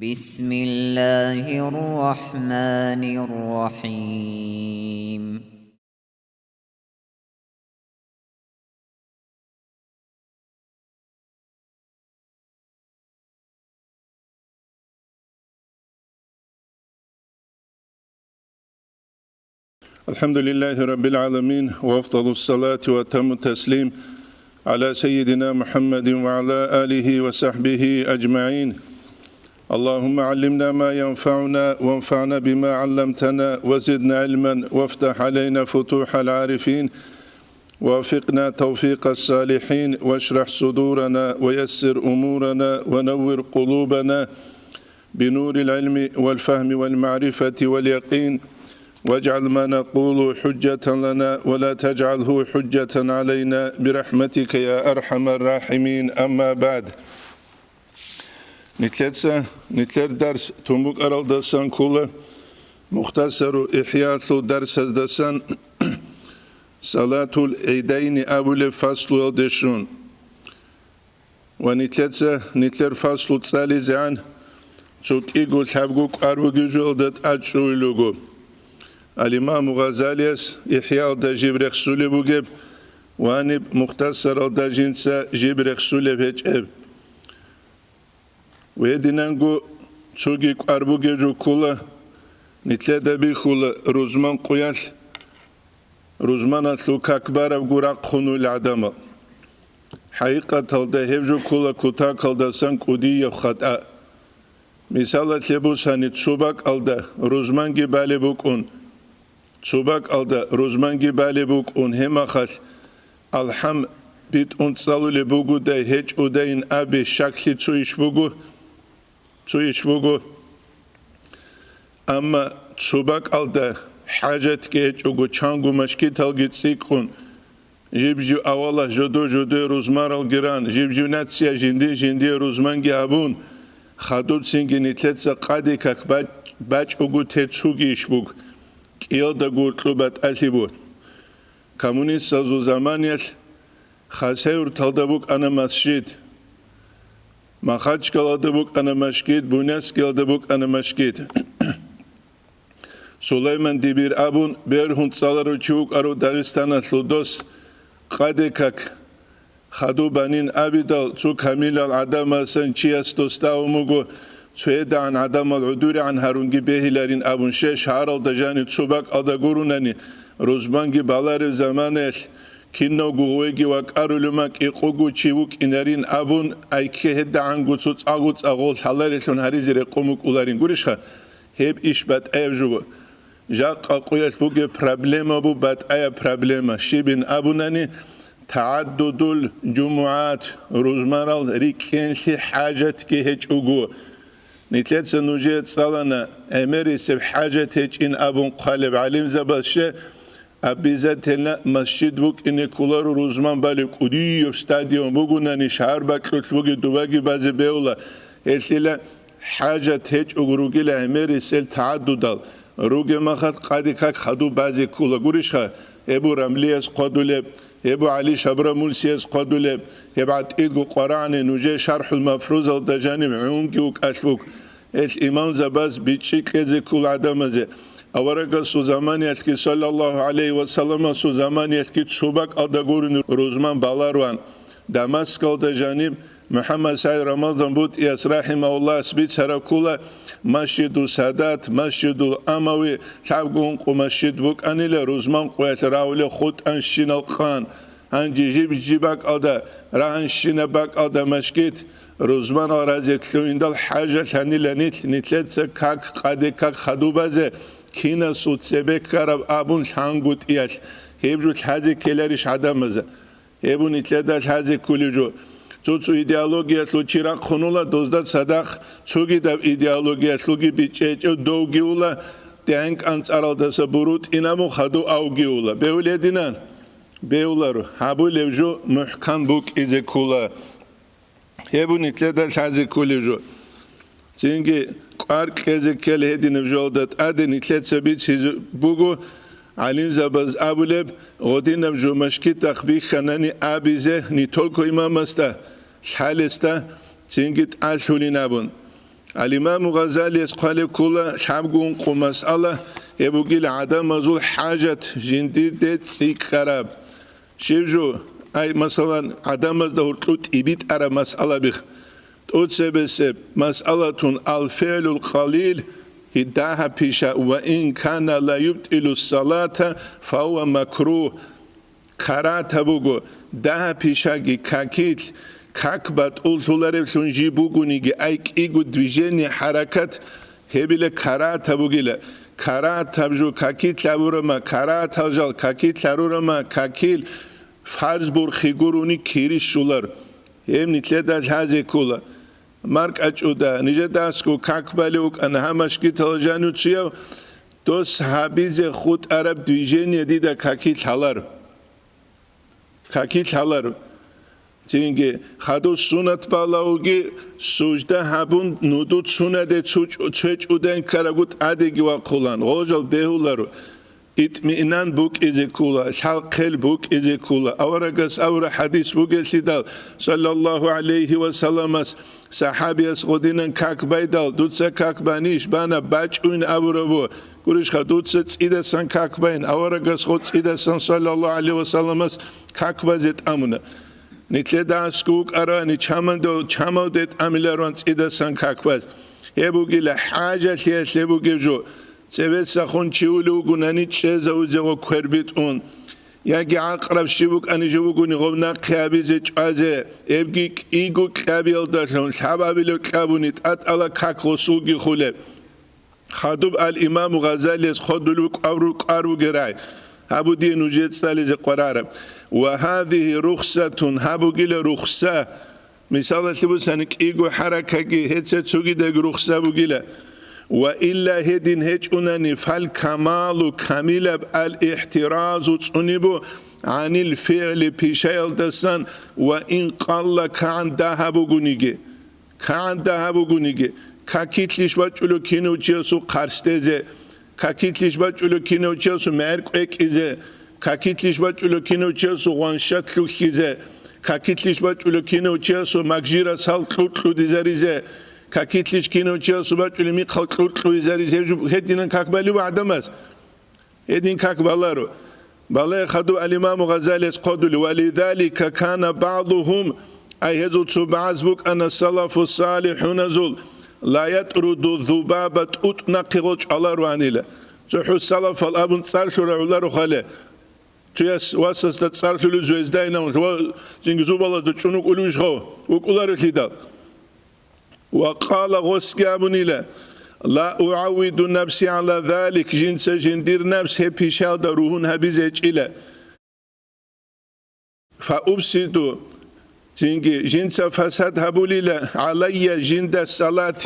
بسم الله الرحمن الرحيم. الحمد لله رب العالمين وأفضل الصلاة وأتم التسليم على سيدنا محمد وعلى آله وصحبه أجمعين. اللهم علمنا ما ينفعنا وانفعنا بما علمتنا وزدنا علما وافتح علينا فتوح العارفين ووفقنا توفيق الصالحين واشرح صدورنا ويسر أمورنا ونور قلوبنا بنور العلم والفهم والمعرفة واليقين واجعل ما نقول حجة لنا ولا تجعله حجة علينا برحمتك يا أرحم الراحمين. أما بعد نتلر درس تنبوك أرال دسان كولا مختصر إحياء درس دسان صلاة العيدين أول فصل الدشون ونتلر فصل الثالث عن تشوك إيقول حبقوك أروغي جولدت أجشوي لغو الإمام غزاليس إحياء الدجيب رخصولي بوغيب وانب مختصر الدجينسا جيب رخصولي بهجب ويدينانغو تشوغيك أربوغي جو كولا نتلدا بيخولا روزمان قيال روزمان أتلوك أكبر أبغورا خونو العدم حقيقة تلده جو كولا كوتاك الدسان كودي يخطأ مثالا تلبوساني تشوباك الدا روزمانجي بالي بوكون تشوباك الدا روزمانجي بالي بوكون هما خال الحم بيت انتصالو لبوغو داي هج وداين أبي شكلي تشويش بوغو أما تشوباك الدا حاجات كيج وغو چانگو مشكي تلغي تسيقون جيبجو أولا جدو روزمار الگران جيبجو ناتسيا جندي روزمانجي أبون خادود سينگي نتلتسا قادي كاك باج وغو تيتسوغي إشبوغ كيو دا غورتلوبات أسيبو كمونيست سازو زمانيال خاسيور تلدبوك أنا مسجد مخاج كالدبوك أنا مسجد بنياس كالدبوك أنا مسجد سليمان ديبير أبون بيرهون تسالارو چوك أرو داغستانا سلودوس قادي كاك خادو بانين أبيدال تو كاميل العدم سن چياس توستاو مغو سويدا عن عدم العدور عن هارونجي بيهلارين أبون شش هارال دجاني تسوباك أدا غوروناني روزبانجي بالار زمانيل كينو غوغي واك أرولماك إقوغو چيوك إنارين أبون أيكي هدا عنغو تسوت أغوت أغول حلاريشون هاريزي رقومك أولارين غوريشها هيب إش بات أيب جوغو جاق أقوياش بوغي پرابلما بو بات أيا پرابلما شيبين أبوناني تعدد الجمعات روزمارال ريكينشي حاجات كي هيج أغو نتلت سنوجيت صالنا أمري سب حاجات هيج إن أبون قالب عليم زبالشه أبيزاتنا مسجد بوك إني كولارو روزمان بالي قديو ستاديوم بوغو ناني شهر باكلوت بوغي دوباقي بازي بيولا إلتلا حاجات هيج أغروغي لأمري سل تعددال روغي مخات قادي كاك خدو بازي كولا غوريشها ابو رمليس قدولب ابو علي شبرمولسيس قدولب يبعت إيدغو قرآن نوجي شرح المفروض الدجانب عونكي وكاشبوك الإمام زباز بيتشيك كزي كل عدمزي أورغا سوزمان يسكي صلى الله عليه وسلم سوزمان يسكي تشوبك أدغورن روزمان بالاروان دمسك الدجانب محمد سعيد رمضان بوت ياس رحمه الله سبيت سراكولا مسجد السادات مسجد الأموي شعبون قو مسجد بوك أنيلا روزمان قويت راولي خود أنشين الخان أنجي جيبك أدا رانشين باك أدا مسجد روزمان أرازي تلوين دال حاجة أنيلا نتلت كاك قادي كاك خدو بازي كينا سوت سبك كارب أبون شانغوت إياش هيبجو الحازي كيلاريش عدامزا هيبو نتلت الحازي كوليجو تسو إيديالوجيا سلوچيرا خونولا دوزدات صداق تسوغي داب إيديالوجيا سلوغي بيچيچو دوغيولا تانك أنصارال دسا بروت إنامو خدو أوغيولا بيولي دينان بيولارو هابو لفجو محكم بوك إزي كولا هبو نتلدا شازي كولي جو تينجي قارك كزي كل هدي نفجولدات أدي نتلد سبيت شيزو بوغو علين زباز أبولب غدي نفجو مشكي تخبيك خناني أبيزه نتولكو إمام استا حالستا تينجي تعشولي نابون الإمام غزالي قال كل شعبون قمص الله يبقي عدم مزول حاجة جنديد سيكراب شيفجو أي مثلا عدم مزدور تلوت إبيت أرى مسألة بخ تسبب مسألة الفعل القليل هداها بيشا وإن كان لا يبطل الصلاة فهو مكروه كرات بوغو ده بيشاگي كاكيت كاكبات أولتولارب سنجي بوغونيگي أيك إيگو движение حركات هبيل كرات بوغيلا كرات تبجو كاكيت لابورما كرات تلجال كاكيت لارورما كاكيل فرز بور خيگوروني كيريش شولار هم نتلدا جهازي كولا مارك أجودا نجداسكو كاكباليوك أنا همشكي تلجانو تسيو دوس حبيز خود عرب движение ديدا كاكيت حالار كاكيت حالار تينجي خادو سنت بالاوغي سجده هبون نودوت سنده تسوچ ودن كراغوت ادگي وقولان غوجل بهولارو اطمئنان بوك ازيكولا شالقل بوك ازيكولا اورغس اور حديث بوگسيدال صلى الله عليه وسلم صحابيس غدينن كاك بايدال دوتسا كاك بانيش بانا باچوين اورو گورش خدوتس صيدسن كاك باين اورغس خود صيدسن صلى الله عليه وسلم كاك بازت امنا نتلدا سكوك اراني چامودت اميلرون صيدسن كاك باز يبوگيلا حاجه ليبوگيجو سويت سخون چيولو گوناني چزاوزو كربيت اون ياگي عقرب شيبوك اني جوگوني غونا قيابيزه چازه ابگي ايگو قابيل داشون شبابيلو قابونيت ات الا كاك رسولگي خوله خادوب الامام غزالي خودلو قارو گراي هابو دي نوجيت سالي قرار وهذه رخصه هابو گيل رخصه مثال تبو سنك ايگو حركه هيتس تسوگي دگ رخصه بوگيله وإلا هدين هجونني فالكمال كامل الاحتراز تصنبو عن الفعل بيشايل دسان وإن قال كان دهبو گونيگي كاكيتليش باچولو كينو چيسو قرستزه كاكيتليش باچولو كينو چيسو مرق اكيزه كاكيتليش باچولو كينو چيسو غانشاتلو خيزه كاكيتليش باچولو كينو چيسو ماگجيرا سالتلو ديزاريزه كاكيتليش كينو تشيلسو باچولي مي خلقلو يزاري سيجو هدين كاكبالي وعدمس هدين كاكبالارو بالله خدو الامام غزالي قدل ولذلك كان بعضهم اي هزو تبعزبك ان السلف الصالح نزول لا يطرد الذبابة اتنقغوش على روانيلا زحو السلف الابن تصارشو رعولارو خاله تياس واسس تصارشو لزوزداينا زنگزوبالا دچونوك اولوش خو وكولارو خيدال وقال غسكابنيلا لا أعود نفسي على ذلك جنس جندير نفس هبيشال دروهن هبيزيج إلى فأبسدو جنس فساد هبوليلا علي جند الصلاة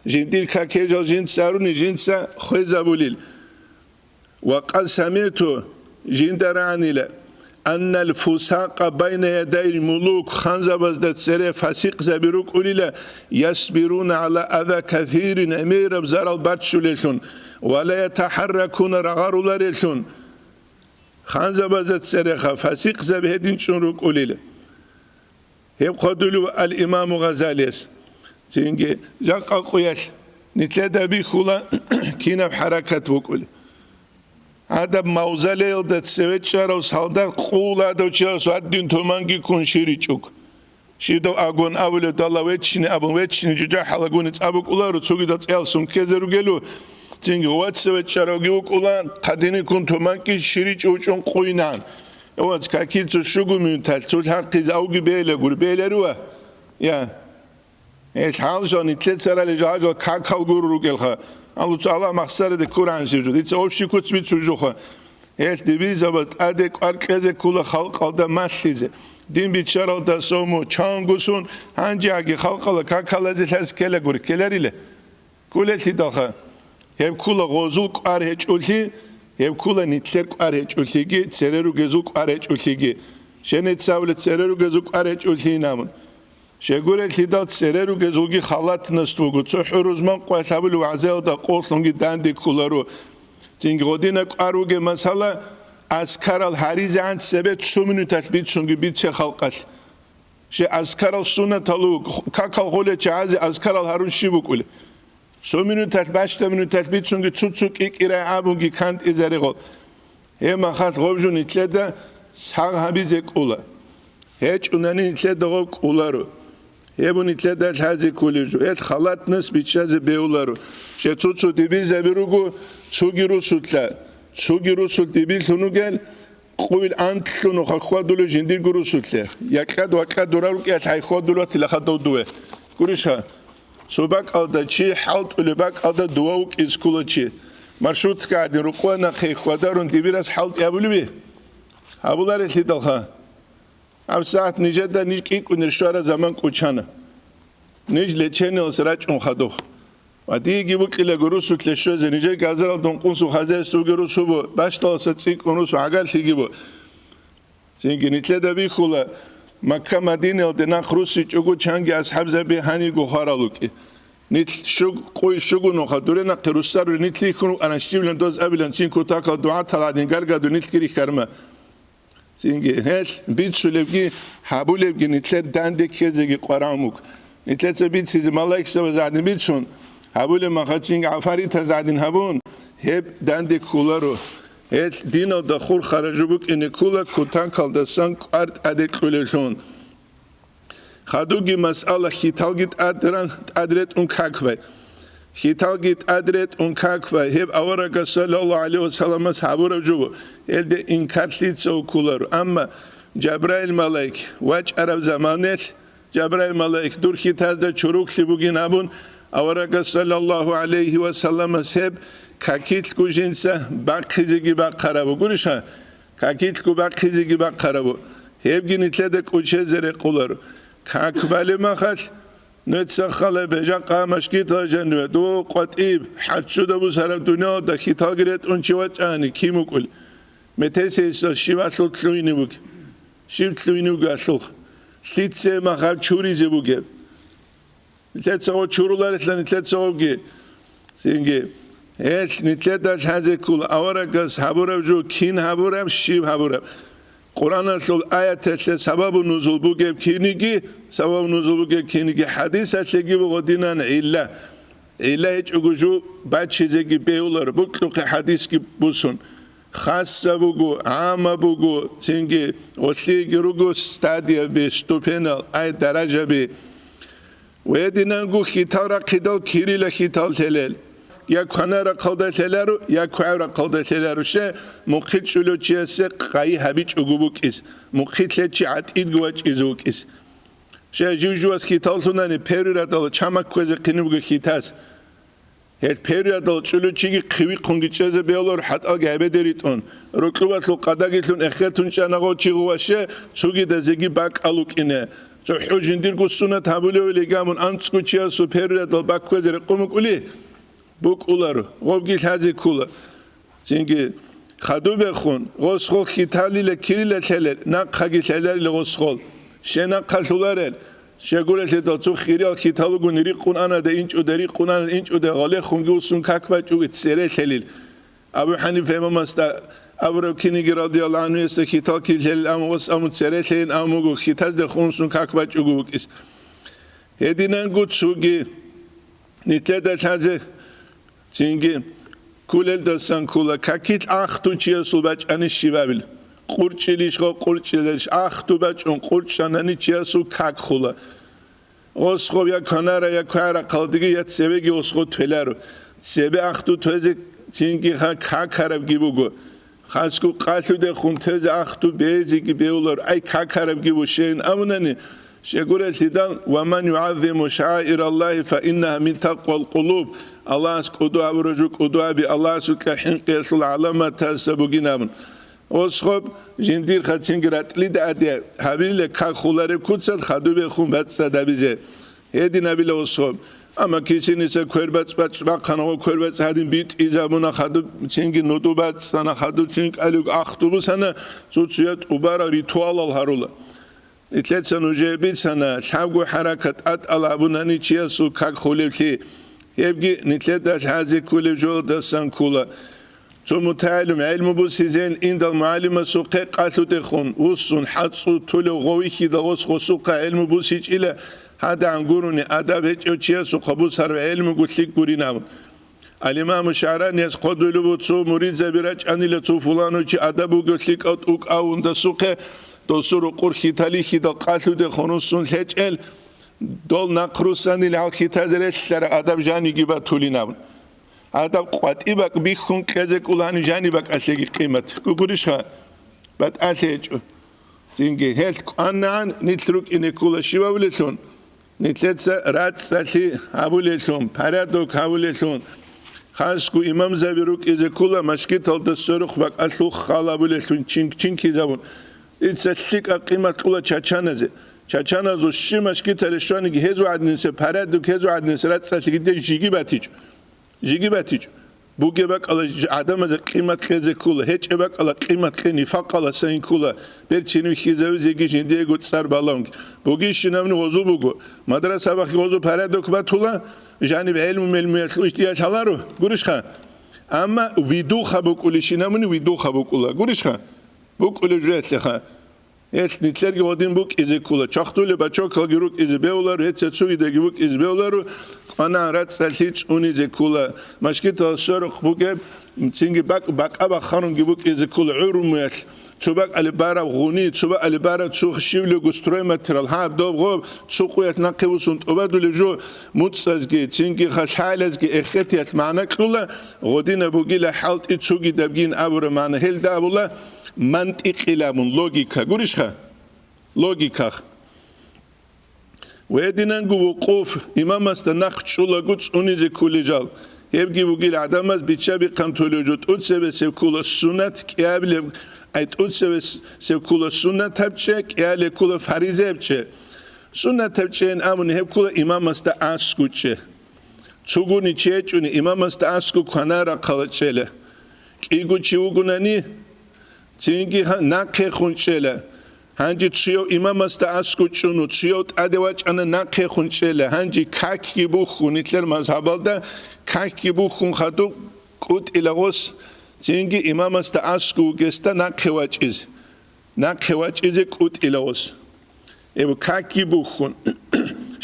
جندير كاك يجل جنس ساروني جنس خوز هبوليل وقد سمعتو جندرانيلا أن الفساق بين يدي الملوك خنزبز دت سري فسيق زبيروك أوليلا يصبرون على أذى كثير أمير بزار الباتشوليشون ولا يتحركون رغارولاريشون خنزبز دت سري فسيق زبيهدين شنروك أوليلا هيب قدلو الإمام غزاليس تينجي جاقا قويش نتلدا بيخولا كينا بحركات وكولي هذا موزليل دت سويتشارو سالدا قولا دوچا سوادين تومانگي كون شيريچوك شيدو اگون اول دلاويتشني ابون ويتشني جوجا حلغونيت ابوك اولارو تسوغي دت السون كيزرو گلو تينگي وات سويتشارو گيوك اولان قديني كون تومانگي شيريچوچون قوينان اوات كاكيتو شوغو مينتال تول حقيز اوغي بيله گور بيلروا يا ايش حال جوني تلتسرا لجاجو كاكاو گورو گلخا الله تعالى مخسر ده قرآن سجود. إتس أوشي كوت بيت سجوخه. هيك دبي زبط أدك أركزه كل خلق على مسلزه. دين بيتشارل ده سومو چانگوسون هنجي أجي خلق على كاكالازه هز كلا غور كلاريله. كله تداخه. هيك كل غزول قارهج أولي. هيك كل نتلر قارهج أوليجي. سررو جزول قارهج أوليجي. شنت ساولت سررو جزول قارهج أولي نامن. شغورل تدات سررو گزوگی خالات نستوگو چو حروزمان قوتابل وعزل دا قوتلونگی داندی کولارو تینگ غودینا قاروگ مثلا از کارال هریز عند سبت 2 minut بیت سونگی بیت چه خلقت ше аскарал сунна талу какал холе чази аскарал харун шибукуле 3 минутат 8 минутат бицунги цуцук икира абунги кант изарего ემახათ ღობჟუნ ითლედა საღაბიზე ყულა ეჭ უნანი ითლედა ღობ ყულარო ებუნ ითლედა ხაზი კულიჟუ ეთ ხალატნეს ბიჩაზე ბეულარო შეცუცუ დიბიზე ბირუგუ ცუგირუსუტლა ცუგირუსულ დიბილუნუგელ ყუილ ანთლუნო ხახვადულუ ჟინდირ გურუსუტლა იაკად ვაკადურარუ კი ახაიხოდულო თილახადოდუე გურიშა სუბაკალდა ჩი ჰალტულებაკალდა დუაუ კისკულოჩი маршрутка один рукой на хейхвадарун дибирас халт ябулби абулар лидалха авсат нижеда нижки кунершвара заман кучана ниж леченел срачун хадох ади гибу киле гурусу тлешозе ниже газарал донкунсу хазе сугерусу бо башталса цикунусу агал хигибо зинги нитледа бихула макка мадинел дена хруси чугу чанги асхабзе би хани гухаралуки нит шуг қой шугуно хадурена қирусару нитли хун анашивлен доз абилен синку така дуа таладин гаргаду ниткири харма синги хел битсулевги хабулевги нитле данде кезеги qaramuk нитлеце битсиз малайкса вазадин битсун хабуле махатсинг афари тазадин хабун хеб данде куларо хел дино да хур харажубук ин кула кутан калдасан қарт адеклешон خادوگی مسئله خیتالگیت ادرت اون کاکوی خیتالگیت ادرت اون کاکوی هب آورگا صلی الله علیه و سلم صحابه جو elde inkartlit sokular ama Cebrail melek vaç arab zamanet Cebrail melek dur hitazda çurukli bugün abun آورگا sallallahu aleyhi ve sellem hep kakit kujinsa bakhizi gibi karabu gurişa kakit ku bakhizi gibi karabu hep ginitlede uçezere kular كاكبالي مخش نتسخل بجا قامش كيتا جنوه دو قطيب حد شد ابو سر دنیا دا كيتا گريت اون چوات آني كيمو كل متسي شيوات لو تلويني بوك شيو تلويني بوك اشلوخ سليتسي مخاب چوريزي بوك نتلتساقو چورولار اتلا نتلتساقو بگي سينگي هيت نتلتاش هزي كل اورقس حبورب جو كين حبورب شيو حبورب قرآن اصل آیت اصل سبب نزول بوگه کینیگی سبب نزول بوگه کینیگی حدیث اصلگی بوگه دینان ایلا هیچ اگوجو بد چیزگی بیولار بوگه که حدیث کی بوسون خاصه بوگو عامه بوگو چنگی اصلیگی روگو استادیا بی ستوپینال ای درجه بی و دینان گو خیتال را خیتال کیریل خیتال تلیل یا کنه را قلده تلارو یا کوه را قلده تلارو شه مخیط شلو چیسه قایی هبیچ اگو بکیز مخیط لچی عطید گوچ ایزو بکیز شه جو از خیتال سونانی پیری را دال چمک کوزه قینی بگو خیتاز هیت پیری را دال چلو چیگی قوی قنگی چیزه بیالور حد آگه هبه دارید اون رکلوات لو قداگیتون اخیتون چنگو چیگو باشه چوگی دزگی باک الوک اینه چو حجندیر گو سونت هبولی ولی گامون انسکو چیاسو پیری را دال باک کوزه رقمک اولی بوك أولارو غوبجيل هذه كولا زينجي خدو بخون غسخول خيتالي لكيري لتلل ناق خاجي تلل لغسخول شناق خالولارل شغولة تدوتو خيري خيتالو غنري قنانا ده إنش ودري قنانا إنش وده غالي خونجي وسون كاكبات جو تسيرة تلل أبو حنيفة إمام مستا أبو ركيني رضي الله عنه يست خيتال كيل تلل أم وس أم تسيرة تلل أم وجو خيتاز ده خون سون كاكبات جو بكيس هدينا قط سوجي نتلدا هذا زینگی کولل دستان کولا کاکیت آختو چیه سوبچ انیش شیوابیل قرچیلیش کو قرچیلیش آختو بچ اون قرچانانی چیه سو کاک خولا اسخو یا کنارا یا کوهر قلدگی یا سبگی اسخو تولارو سبه آختو توزی زینگی کاک خراب گیبوگو خاصکو قاتلو ده خون توزی آختو بیزی گی بیولار ای کاک خراب گیبو شین امونانی شگوره لیدان و من یعظم شعائر الله فإنها من تقوى القلوب الله سكودو أبرجو كودو أبي الله سكحين قيس العلامة تسبوجين أمن وسخب جندير خاتشينجرات ليد أدي هابيل كخولارب كوتسل خدو بخون بتسد أبيزه هدي نبيل وسخب أما كيسي نسا كوربات بقنا كوربات هادين بيت إذا منا خدو تشينجي نودوبات سنا خدو تشينج ألوك أختبو سنا سوتشيات أبارا ريتوال الهرولا إتلت سنوجيبيت سنا شابو حركة ألعبوناني تشيسو كخوليبكي يبقى نتلت هذه كل جو دستان كولا цо мутаалим илму сизен индал муалима суқе қалутехун усун хацу туле говихи дагос хосуқа илму сичила هذا عنقرني أدب هيك أشياء سقبو سر علم قلتلك قرينام الإمام الشعراني يسقط له بتصو مريد زبيرج أني لتصو فلان وشي أدب قلتلك أو عند السوق تصور قرخي تالي خدا قاتل ده خنوسون هيك دول نقرساني لعقي تزرع سر أدب جاني جبا تولينام أدب قوات إبك بيخون كذا كلان جاني بك أشيء قيمة كقولشها بات أشيء زينجي هيك أنا نترك إن كل شيء ولسون نتلتسا رات سالي هابوليشون بارادوك هابوليشون خاصكو إمام زبيروك إذا كل مشكلة الدستورخ بق أسلوخ خالابوليشون چين كيزابون إتسليك قيمة كل چاچانزه چاچانزو شي مشكلة لشواني هزو عدنسه بارادوك هزو عدنسه رات سالي جدا جيجي باتيج بوجي بق على عدم از قيمة خزه كل هيك بق على قيمة نفاق على سين كل برچينو خيزو زيگي جندي گوت سر بالونگ بوگي شنامن وزو بوگو مدرسه بخ وزو پارادوك باتولا جاني علم يخلو احتياج هلارو گورشخا اما ويدو خبوكولي شنامن ويدو خبوكولا گورشخا بوكولي جرتلخا Eş nitlerge odin buk izi kula. Çaktule baçok kalgiruk izi beolar, hetsetsugi de gibuk izi beolaru. Ana rat salhiç un izi kula. Maşkita soruk buke, singi bak aba khanun gibuk izi kula. Urumuyat. Çubak alibara guni, çubak alibara çuk şivli gustroyma tiral. Ha dob gob, çukuyat naqivusun. Obadule jo mutsazgi, singi khashalazgi, ekhetiyat ma'na kula. Godina bugila halt itsugi dabgin abura ma'na. Hel da abula. منطق إلامون لوجيكا قريشها لوجيكا ويدينانجو وقوف إمام استناخ شولا قدس أنيزي كل جال يبقي بقيل عدامز بيتشابي قمتولوجود أتسبه سيكولا السنة كيابل أيت أتسبه سيكولا السنة تبتشه كيالي كولا فريزة بتشه سنة تبتشه إن آمون هب كولا إمام استعاسكو تشه تسوغوني تشيچوني إمام استعاسكو كنارا قلتشه له كيغو تشيوغوناني Цинги накhe хунчела ханжи чио имамаста аскучуну чио адевачана накhe хунчела ханжи какки бухун итлер мазхабалда какки бухун хаду кут илагос цинги имамаста аску геста накхевачиз кут илагос эб какки бухун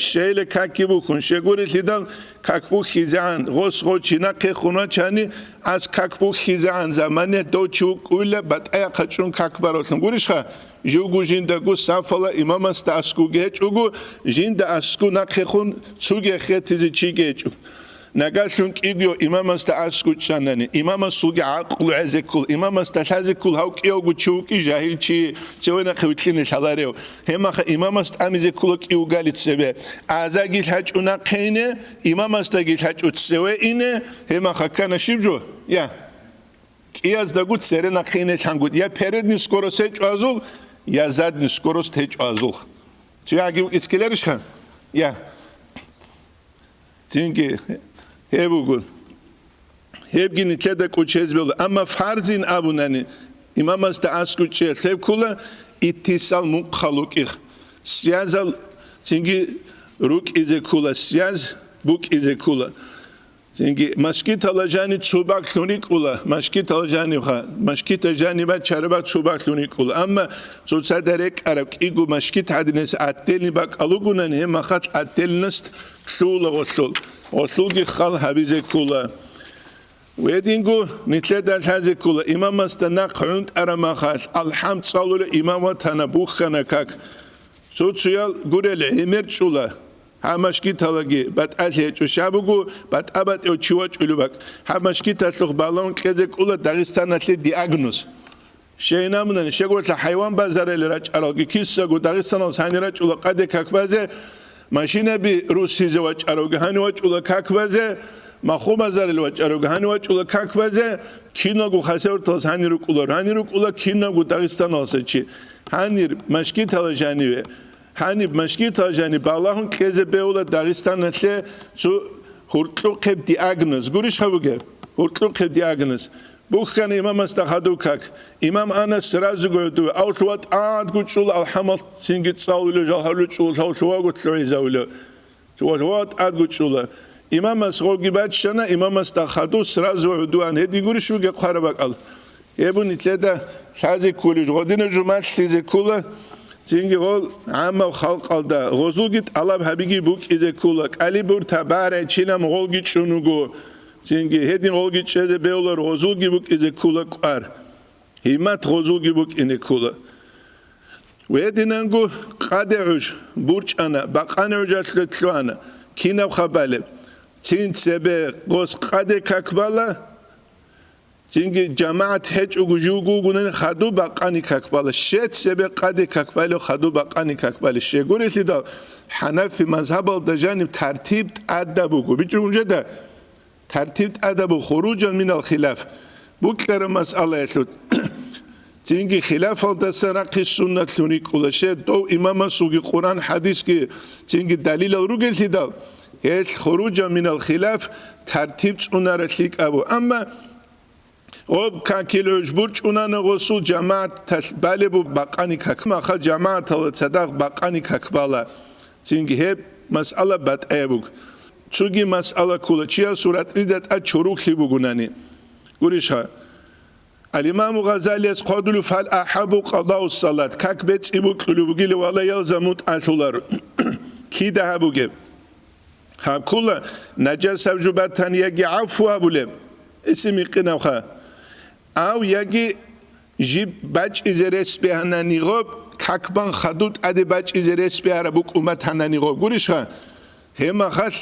شیل کاکی بکن شگوری لیدال کاکبو خیزان غوس غوچینا که خونا چانی از کاکبو خیزان زمانه دو چوک اوله بات ایا خچون کاک باروسن گوریش خا جوگو جینده گو سافلا امام است اسکو گچ اوگو جینده اسکو نکه خون چوگه خیتی چی گچ نگاشون کیگو امام است اسکو چاننی امام سوگه عقل عزکول امام است عزکول هاو کیوگو چوکی جاهل چی چونه خویتلین شلاریو هم خ امام است امیزکول کیو گالیت سبه ازاگیل هچ اونا قینه امام است گیل هچ اتسوه اینه هم خ کنه شیبجو یا کیاز دگوت سرنا قینه چانگود یا پرد نیسکورس هچ ازول یا زاد نیسکورس هچ ازول چی اگه اسکلرش خان یا چینگه هبوگون هبگینی کده کوچهز بیل اما فرزین ابونانی امام است اسکوچه خب کلا اتصال مخالوکیخ سیازال چینگی روک ایز کلا سیاز بوک ایز کلا چینگی مشکیت alacağını çubak luni kula مشکیت alacağını ha مشکیت alacağını bak çarabak çubak luni kula ama sosyal derek arab igu مشکیت hadines attelni bak alugunan hem makat attelnist şula osul osulgi khal habize kula ويدينجو نتلدل هذه كلها إمام استنا قعند أرمخاش الحمد صلوا إمام تنبوخنا كاك سوتشيال قريل عمر شولا همشكي تلاقي بات أشيء شابوجو بات أبد أو شوات علوبك همشكي تسلخ بالون كذا كلها داغستان أصلي دياغنوس شيء نامنا شغل الحيوان بازار اللي راج أراجي كيسة جو داغستان أصحاني راج ولا قد كاكبازة ماشينا بروسي زواج أراجي هنواج ولا كاكبازة ما خو بازار الوجه رو هنواج ولا كاكبازه كيناغو خسر تاز هنيروك ولا كيناغو داغستان آسچی هنیر مشکی تلاجانی هنی مشکی تلاجانی بالahun keze beola داغستان نشه سو هورتلو کب دیاگنوز گوریش هوگه هورتلو کب دیاگنوز بخن امام استخدو کاک امام آنس سراز گویدو اوتوات آد گوچول الحمد سینگیت سالولو جالهلو چول سالشوا گوچوی زاولو سوات آد گوچولا имамас гоги бачана имамас та хаду сразу удуан эдигуриш уге қарабакал ебуни тледа шази кулиш година жумат сизе кула цинги гол ама халқалда гозулгит алаб хабиги бук изе кула али бур табаре чинам голги чунуго цинги хедин голги чезе беулар гозулги бук изе кула қар химат гозулги бук ине кула ويدينانغو قادعوش بورچانا باقانوجات لتلوانا كينا خبالب تين سبه قوس قاده كاكبالا تينجي جماعة هج وجوجو غنن خدو باقاني كاكبالا شت سبه قاده كاكبالا خدو باقاني كاكبالا شيغوري لدا حنفي مذهب الدجانب ترتيب ادبو بيجونجا ده ترتيب ادب خروجا من الخلاف بوكلر مسألة يتلوت تينجي خلاف الدسرق السنة تلونيك ولا شيء دو إمام سوق القرآن حديث كي تينجي دليل الرجل تدا هي الخروج من الخلاف ترتيب سنة ليك أبو أما أب كاكيلوج برج أنا نغسل جماعة تبالبو بقاني كما خا جماعة تصدق بقاني كبالا تينجي هي مسألة بات أبوك تيجي مسألة كل شيء سورة إدت أشروك لبوجناني قريشها الإمام غزالي قادل فالأحب قضاء الصلاة كاك بيت إبوك لبوغيل ولا يلزموت أثولار كي ده بوغيب هاكولا نجاس وجباتان يجي عفو أبوليب اسمي قنوخا أو يجي جيب باج إزرس بهانا نيغوب كاكبان خدود أدي باج إزرس بهانا بوك أمت هانا نيغوب قوليشها هما خاص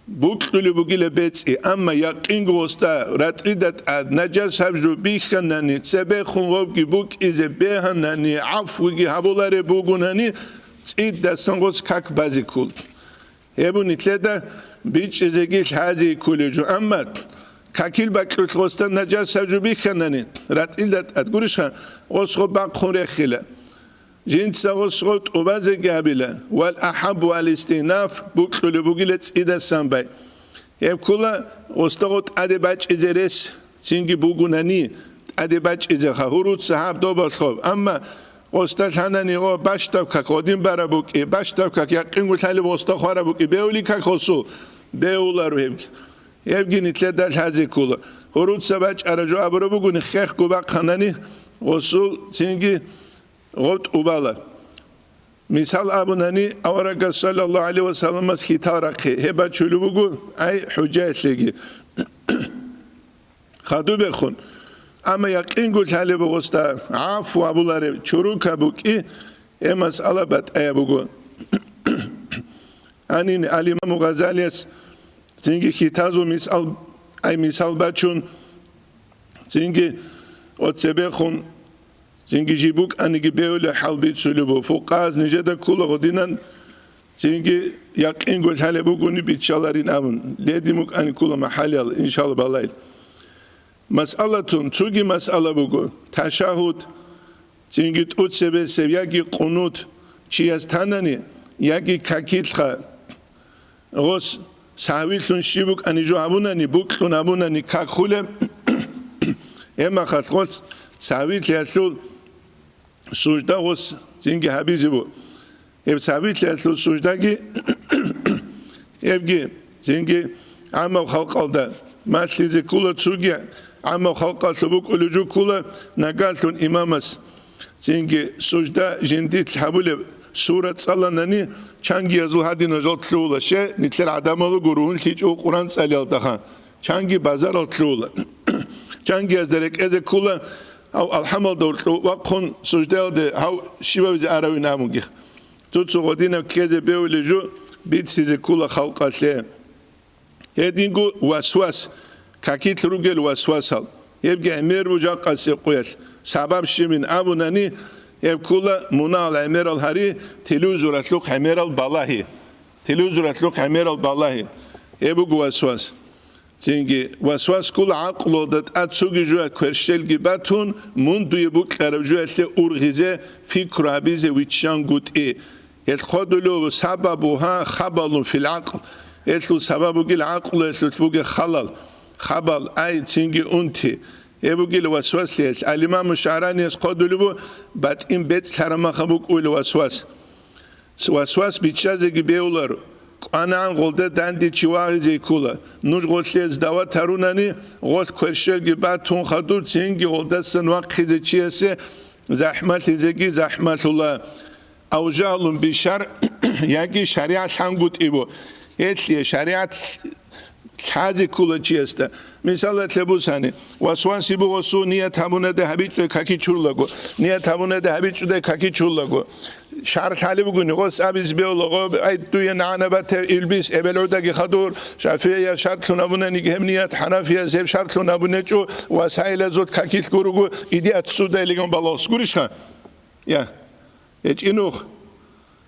بوكلو بوكيل بيتسي أما يقين غوستا راتريدت أد نجاس هبجو بيخناني تسبيخون غوبكي بوك إزي بيهناني عفوكي هبولاري بوغوناني تسيد دستان غوز كاك بازي كول يبوني تلدا بيش إزيجيش هازي كوليجو أما كاكيل باكلوت غوستا نجاس هبجو بيخناني راتريدت أد قرشها غوسخو باقخون رخيلا جنس غسقط وبازق قابلة والأحب والاستئناف بوكل بوكلت إذا سامباي يبكولا غسقط أدباج إزرس سينجي بوغوناني أدباج إزخا هروت صحاب دوبال خوب أما غسطل هناني غو باشتاوكا قديم بارابوكي باشتاوكا يقين قلتالي غسطخوارابوكي بيولي كاكوسو بيولارو يبكي نتلدال هازي كولا هروت سباج أرجو أبرابوكوني خيخ قباق خناني غسول سينجي غوت أوبالا مثال أبوناني أورك صلى الله عليه وسلم خيتارك هبا تشلوبو أي حجاج لجي خدو بخون أما يقين قلت هالي بغستا عفو أبولاري چروك أبوكي إيه مسألة بات أي أبوكو أنين الإمام غزالي تنجي خيتازو مثال أي مثال باتشون تنجي أتسبخون تينجي جيبوك أنيجي بيولي حلبيت سلوبو فوقاز نجدا كولا غدينان تينجي يقين قلت هالي بوكوني بيتشالارين أمن ليديموك أني كولا محاليال إن شاء الله بالليل مسألة توجي مسألة بوكو تشاهد تينجي تقول سبب يجي قنوت چياز تاناني يجي كاكيتخا غوس ساويلون شيبوك أني جو أبوناني بوكلون أبوناني كاكولة إما خات غوس ساويت لأسول سجدة غوس زينجي حبيزيبو يب ساويت لأسول سجدة يبجي زينجي عما خلق الدا ما تلزي كولا تسوجي عما خلق السبوك ولجو كولا نقالون إمامس زينجي سجدة جنديت الحبولة سورة صلاناني چانجي يزول هادي نجال تلولا شيء نتلر عدامالو قروهن ليج او قرآن ساليال دخان چانجي بازار تلولا چانجي يزدرك ازي كولا أو الحمد لله وقن سجدة ده هاو شباب زعراوي ناموجي توتسو غدينا كذا بيولجو بيت سيزي كولا خلقات له يدينجو وسواس كاكيت روجل وسواسال يبقى أمير وجاق السقويل سبب شمين أبو ناني يبكولا منال أمير الهري تلوزور أتلوك أمير البلاهي تلوزور أتلوك أمير البلاهي يبقى وسواس تيجي وسواس كل عقل ودت أتسوق جوا كرشل جباتون من دوي بوك خرجوا أتل أورغزة فكر عبيزة ويتشان قط إيه يتخدلوا سببها خبل في العقل يتلو سببه العقل يتلو خلل خبل أي تيجي أنتي يبقى الوسواس ليش الإمام الشعراني يقدلوا بعد إن بيت حرام خبوك والوسواس وسواس بيتشازق بيولر قانان قلده دندی چیواقی زیکولا نوش قلتیز دوا ترونانی قلت کرشلگی بعد تون خدور چینگی قلده سنواق خیزه چیسه زحمت زگی زحمت الله اوجالون بیشر یکی شریعت هنگوت ایبو یتلیه شریعت کازی کولا چیسته مثلا تبوسانی واسوانسی بو واسو نیت همونه ده هبیچ ده کاکی چورلگو نیت همونه ده هبیچ ده کاکی چورلگو شهر حالی بگونی قص ابیز بیولوگو ای توی نعنبت البیس ابلودگی خدور شافیه شرط نبونه نگه نیت حنفیه زب شرط نبونه چو وسایل زود کاکیت کورگو ایدی اتسوده لیگون بالاس گوریش خان یا هیچ اینوخ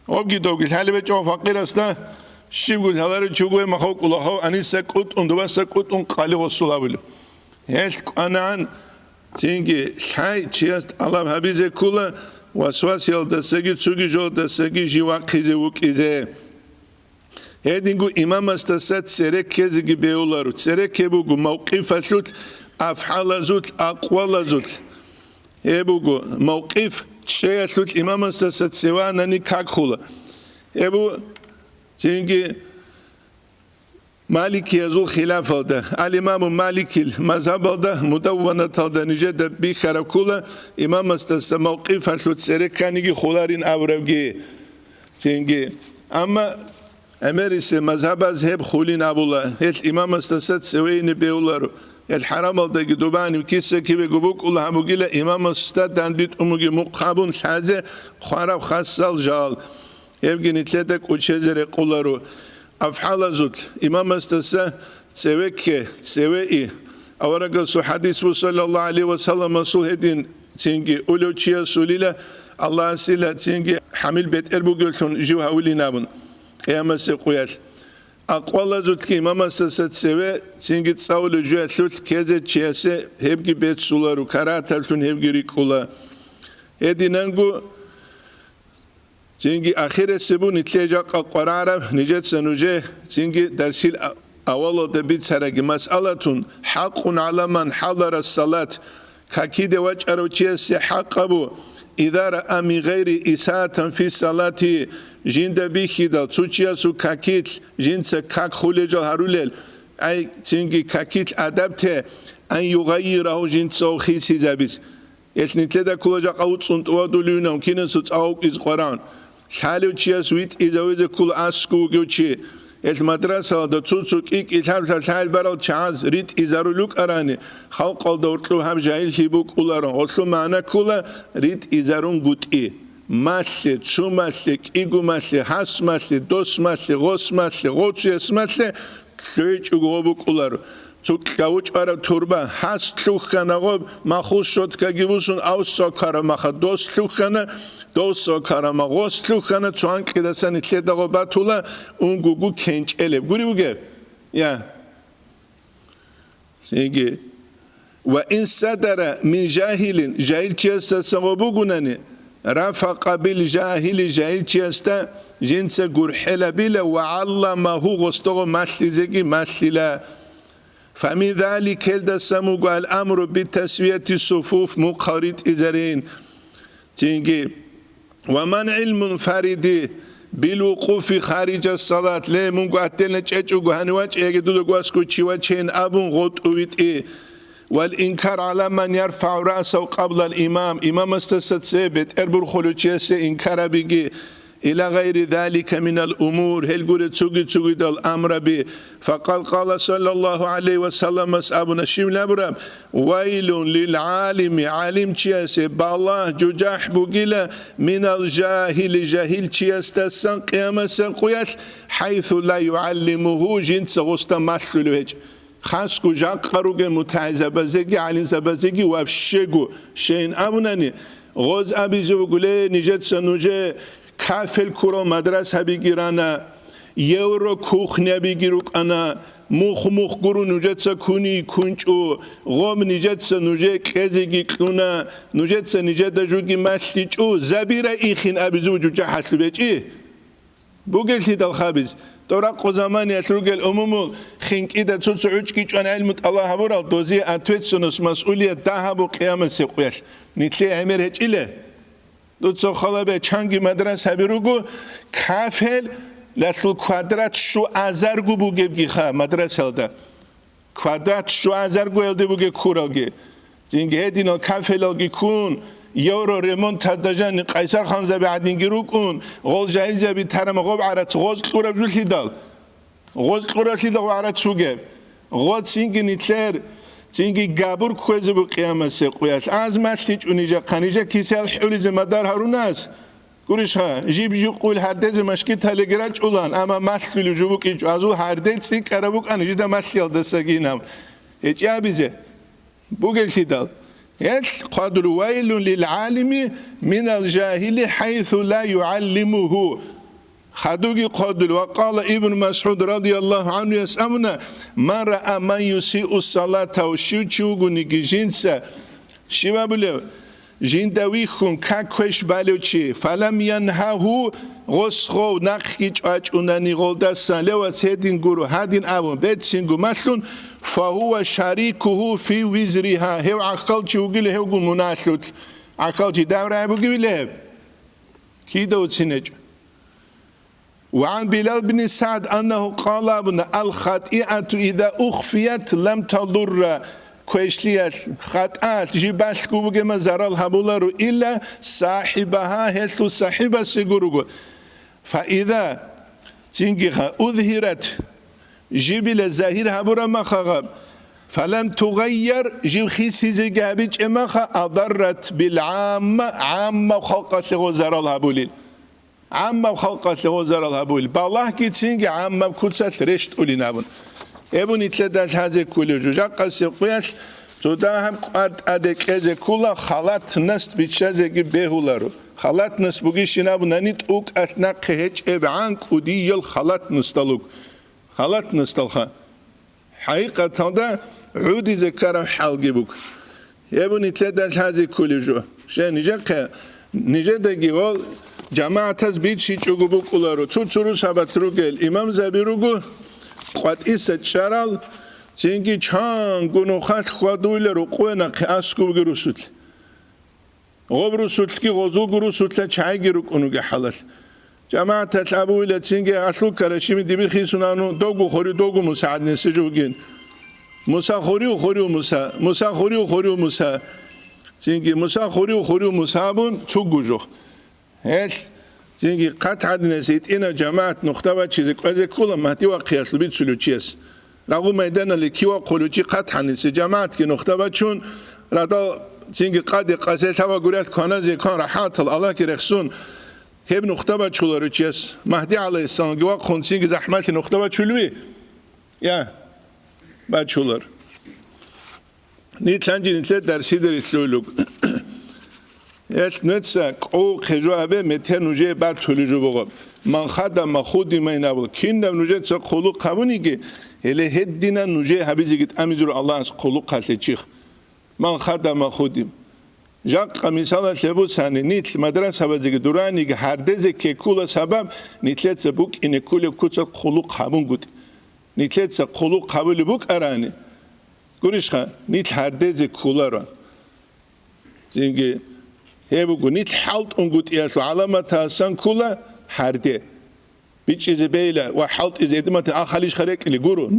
آبگی دوگی حالی به چه فقیر است نه شیبگو هلاره چوگوی مخوک الاخو انی سکوت اون دوان سکوت اون قالی غصولا بلو هیچ قانان تینگی خای چیست الله حبیزه کولا واسواس یالدستگی چوگی جالدستگی جیواق خیزه وکیزه هیدینگو امام استاسد سرک کزگی بیولارو سرک بگو موقف شد افعال زود اقوال زود هیبگو موقف چه شد امام استاسد سوانانی کاک خولا هیبو چینگی مالکی ازول خلاف aldı. Al-İmam Malikil mazhab aldı. Mudavvanat aldı. Nice de bir karakula imam astası mevkif haşut serekanigi khularin avrevgi. Çingi. Ama emer ise mazhabaz hep khulin abula. Het imam astası seveyni beyularu. El haram aldı gidubanim kisse gibi gubuk ula hamugile imam astı danbit umugi muqabun şaze kharab khassal jal. Evgin itledek uçezere kularu. Afhala zut. İmam astası seveke, sevei. Avaraga su hadis bu sallallahu aleyhi ve sellem asul hedin. Çünkü uluçiye sulile Allah sile çünkü hamil beter bu gültün juhavilinabın. Kıyametse koyar. Akvala zut ki imam astası seve çünkü savulu juhatlut keze çiyase hepgi bet sularu karataltun hepgi rikula. Hedinengu çünkü ahiresi bu nitleyecek qarara nicet senuce çünkü dersil avalo da bit saragi mas'alatun haqqun ala man hadara salat kakide vaçaroçiyesi haqqa bu idha ra'a min gayri isatan fi salati jinde bihida tuçiyasu kakit jinse kak hulecal harulel ay çünkü kakit adapte an yugayyirahu jinse o khisi zabis etnitlede kulacak avutsunt uaduluyunam kinesut avuk iz Kur'an Şalu çiyas vit izaveze kul asku göçi el madrasa da tutsuk ilk ilhamsal şahil baral çağız rit izaruluk arani halk alda ortlu ham jahil hibuk uların oslu mana kula rit izarun guti masli çumasli igumasli hasmasli dosmasli gosmasli gotsuyasmasli köç ugobuk uları Çok kavuç ara turba has tukhana gob mahus shotka gibusun avsa karamaha dos tukhana dosa karama gos tukhana çuan kidasan itle da batula ungugu kenç ele guri uge ya segi ve in sadara min jahilin jahil chiyasta sababu gunani rafaqa bil jahili jahil chiyasta jinse gurhela bile ve allamahu gostogo maslizegi maslila فمن ذلك الدسمو الأمر بتسوية الصفوف مقارد إزرين تنجي ومنع المنفرد بالوقوف خارج الصلاة لا منقو أتلنا تشجو هنواج يجدو دوغواسكو تشيواتشين أبون غوت أويت والإنكار على من يرفع رأسه قبل الإمام إمام استسد سيبت أربر خلوتشيس إنكار بيجي إلى غير ذلك من الأمور هل قرأت سوغي الأمر به فقال قال صلى الله عليه وسلم أصحابنا شيم لبرم ويل للعالم عالم تشيس بالله ججاح بقيلة من الجاهل جاهل تشيس تسن قيامة سنقياش حيث لا يعلمه جنس غسط مسلول وجه خاصكو جاقروغ متعزبزگي علين زبزگي وابشگو شين أبناني غوز أبيزو بقوله نجد سنوجه کافل کرو مدرسه بگیرانه یورو کوخنه بگیروک انا مخ گرو نجات سکونی کنچو غم نجات سنوجه کزگی کونه نجات سنجات دجوگی مشتیچو زبیره ایخین ابیزو جوجه حسل بچی بوگل دل خابز دورق زمانی اتروگل عمومو خینک ایده تو سعوچ کیچان علمت الله هبورال دوزی اتویت سنوس مسئولیت ده هبو قیامت سقویش نیتلی امیر هچ ایله دوتسو خلابه چنگی مدرسه بیروگو کافل لاتل کوادرات شو ازرگو بوگه بگیخه مدرسه هلده کوادرات شو ازرگو هلده بوگه کورالگه زینگه هدینال کفلالگی کن یورو ریمون تدجان قیصر خان زبی عدینگی رو کن غول جایل زبی ترم غوب عرد غوز قرب جوشی دال غوز قرب شیدال و عرد سوگه غوز سینگی نیتلر سینگی گابور کوزه بو قیامت سه قویش از مشتیج اونیجا قنیجا کیسیال حولی زمدار هارون است گوریش ها جیب جو قول هر دیز مشکی تلگراج اولان اما مشکلی جو بو که ازو هر دیز سی کربوک انیجا دا مشکل دستگی نام هیچ بیزه بوگل شیدال قدر ويل للعالم من الجاهل حيث لا يعلمه خدوغي قدر وقال ابن مسعود رضي الله عنه يسأمنا ما رأى من يسيء الصلاة وشوچوغو نيجي جنسا شبا بلو جندوي خون كاكوش بالوچي فلم ينهاه غسخو نخيج اوناني غولدسان لو سيدين غورو هادين ابون بيتسينغو مسلون فهو شريكه في وزرها هو عقلتي وقيل هو مناشط عقلتي دورة أبو قبيله كيدا وتسنج وعن بلال بن سعد أنه قال ابن الخطيئة إذا أخفيت لم تضر كويشليات خطأت جباشكو بجما زرال هبولارو إلا صاحبها هسلو صاحبها سيقولوا فإذا تنجيها أظهرت جبل الزاهر هبورا مخاغب فلم تغير جيب خيسي زيجابيج امخا أضرت بالعامة عامة وخلقت لغزر الهبوليل عامة وخلقت لغزر الهبوليل بالله كي تسينجي عامة وكتسات رشت أولي نابون ابن اتلداش هذا كله جوجا قاسي قوياش تودا هم قارد أدك ازي كولا خالات نست بيتشازي بيهولارو خالات نست بوغيش نابون نانيت اوك أثناء هيج ابعانك ودي يل خالات نستلوك خالات نستلخا حقيقة هذا عودي ذكر حلقي بوك يبوني تلداش هذه كل جو شيء نجا دقيقة جماعة تزبيت شيء جو بوك ولارو تورو سبت روجل إمام زبيروجو قد إست شرال تيجي چان گنوخات خودويل رو قوينا كأسكو بجروسوت غبروسوت كي غزو جروسوت لا چاي جرو كونوجا حلال جماعة تابويل تيجي أصل كرشيم دبير خيسونانو دوغو خوري دوغو مساعد نسجوجين موسى خوري وخوري وموسى موسى خوري وخوري وموسى تيجي موسى خوري وخوري وموسى توجوجو هل تيجي قطعة نسيت إنا جماعة نختبة شيء كذا كلهم ما تيوا قياس لبيت سلوكيس رغم ميدان اللي كيوا قلوتي قطعة نسي جماعة كي نختبة شون ردا تيجي قادي قاسيت هوا قريت كنا زي كان راحات الله كرخصون هب نختبة شلورو چیز مهدی علیه السلام گواه خونسینگ زحمت نختبة چلوی یا بعد شلور نیت لنجی نیت درسی دارید لولوگ یت نتسا قو خجوابه مته نوجه بعد تولیجو بگم من خدم خودی من نبود کیندم نوجه تسا قلو قبونی که هله هدینا نوجه حبیزی گید امیزور الله از قلو قتل چیخ من خدم خودیم جاق مثال لبو سانه نیت مدرسه بازی دورانی که هر دزه که کولا سبب نیتلت سبوک اینه کوله کوچه خلوق خابون گود نیتلت س خلوق خابل بوک ارانه گوریش خا نیت هر دزه کولا را زینگه هبو نیت حالت اون گود ایاسو علامت هستن کولا هر ده بیچ از بیله و حالت از ادامت آخریش خرک لی گورو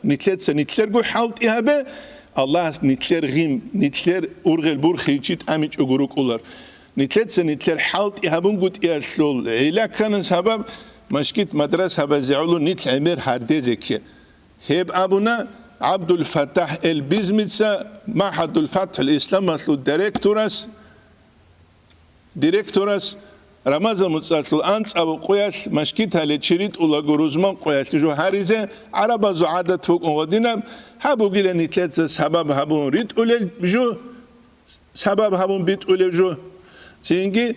نیتلت س نیتلر گو حالت ایابه Allah nitler gim, nitler urgel burkhicit amic uguruk ular. Nitlet nitler halt ihabun gut iasol. İla kanın sabab maşkit madras habaziulu nitl emir hardezeki. Heb abuna Abdul Fattah el Bizmitsa Mahadul Fath el İslam maslu direktoras Ramazan mutsatsul ants abu qoyash maşkit hale çirit ula guruzman qoyash jo harize araba zu adat fuk ongadinam habu gile nitlet sabab habun rit ule jo sabab habun bit ule jo çünkü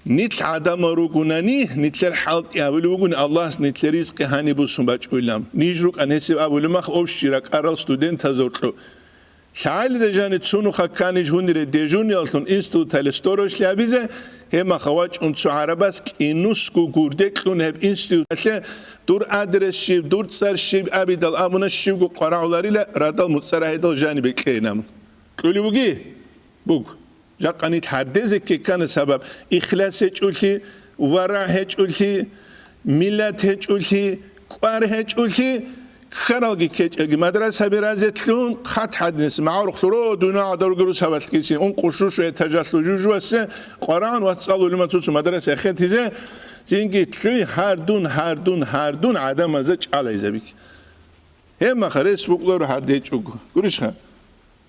nit adam rugunani nitler halt ya bulugun Allah nitler rizqi hani bu sumbaç ulam nijruk anesi abulumak ovşirak aral student hazortlu şail de janet sunu hakkani hundire dejun yalsun institut telestoroş labize hem xawaç und su arabas inusku gurdek un hep institutle dur adresşi dur tsarşi abidal amuna şivgu qaraularıyla radal mutsarahidal jani bekleyinam kuli bugi bug jaqanit haddezek ki kana sabab ihlas hiç ulhi wara hiç ulhi ملت هجولی قار هجولی خرالگی کجی مدرسه برازتلون خط حد نیست معروف رو دونا عدالت گرو سواد کسی اون قشوش تجسس جوجوسه قرآن واتساب علوماتوس مدرسه خطیزه زینگی تلوی هر دون عدم ازش علی زبیک هم خرس بقول رو هر دیچوگ گوش خان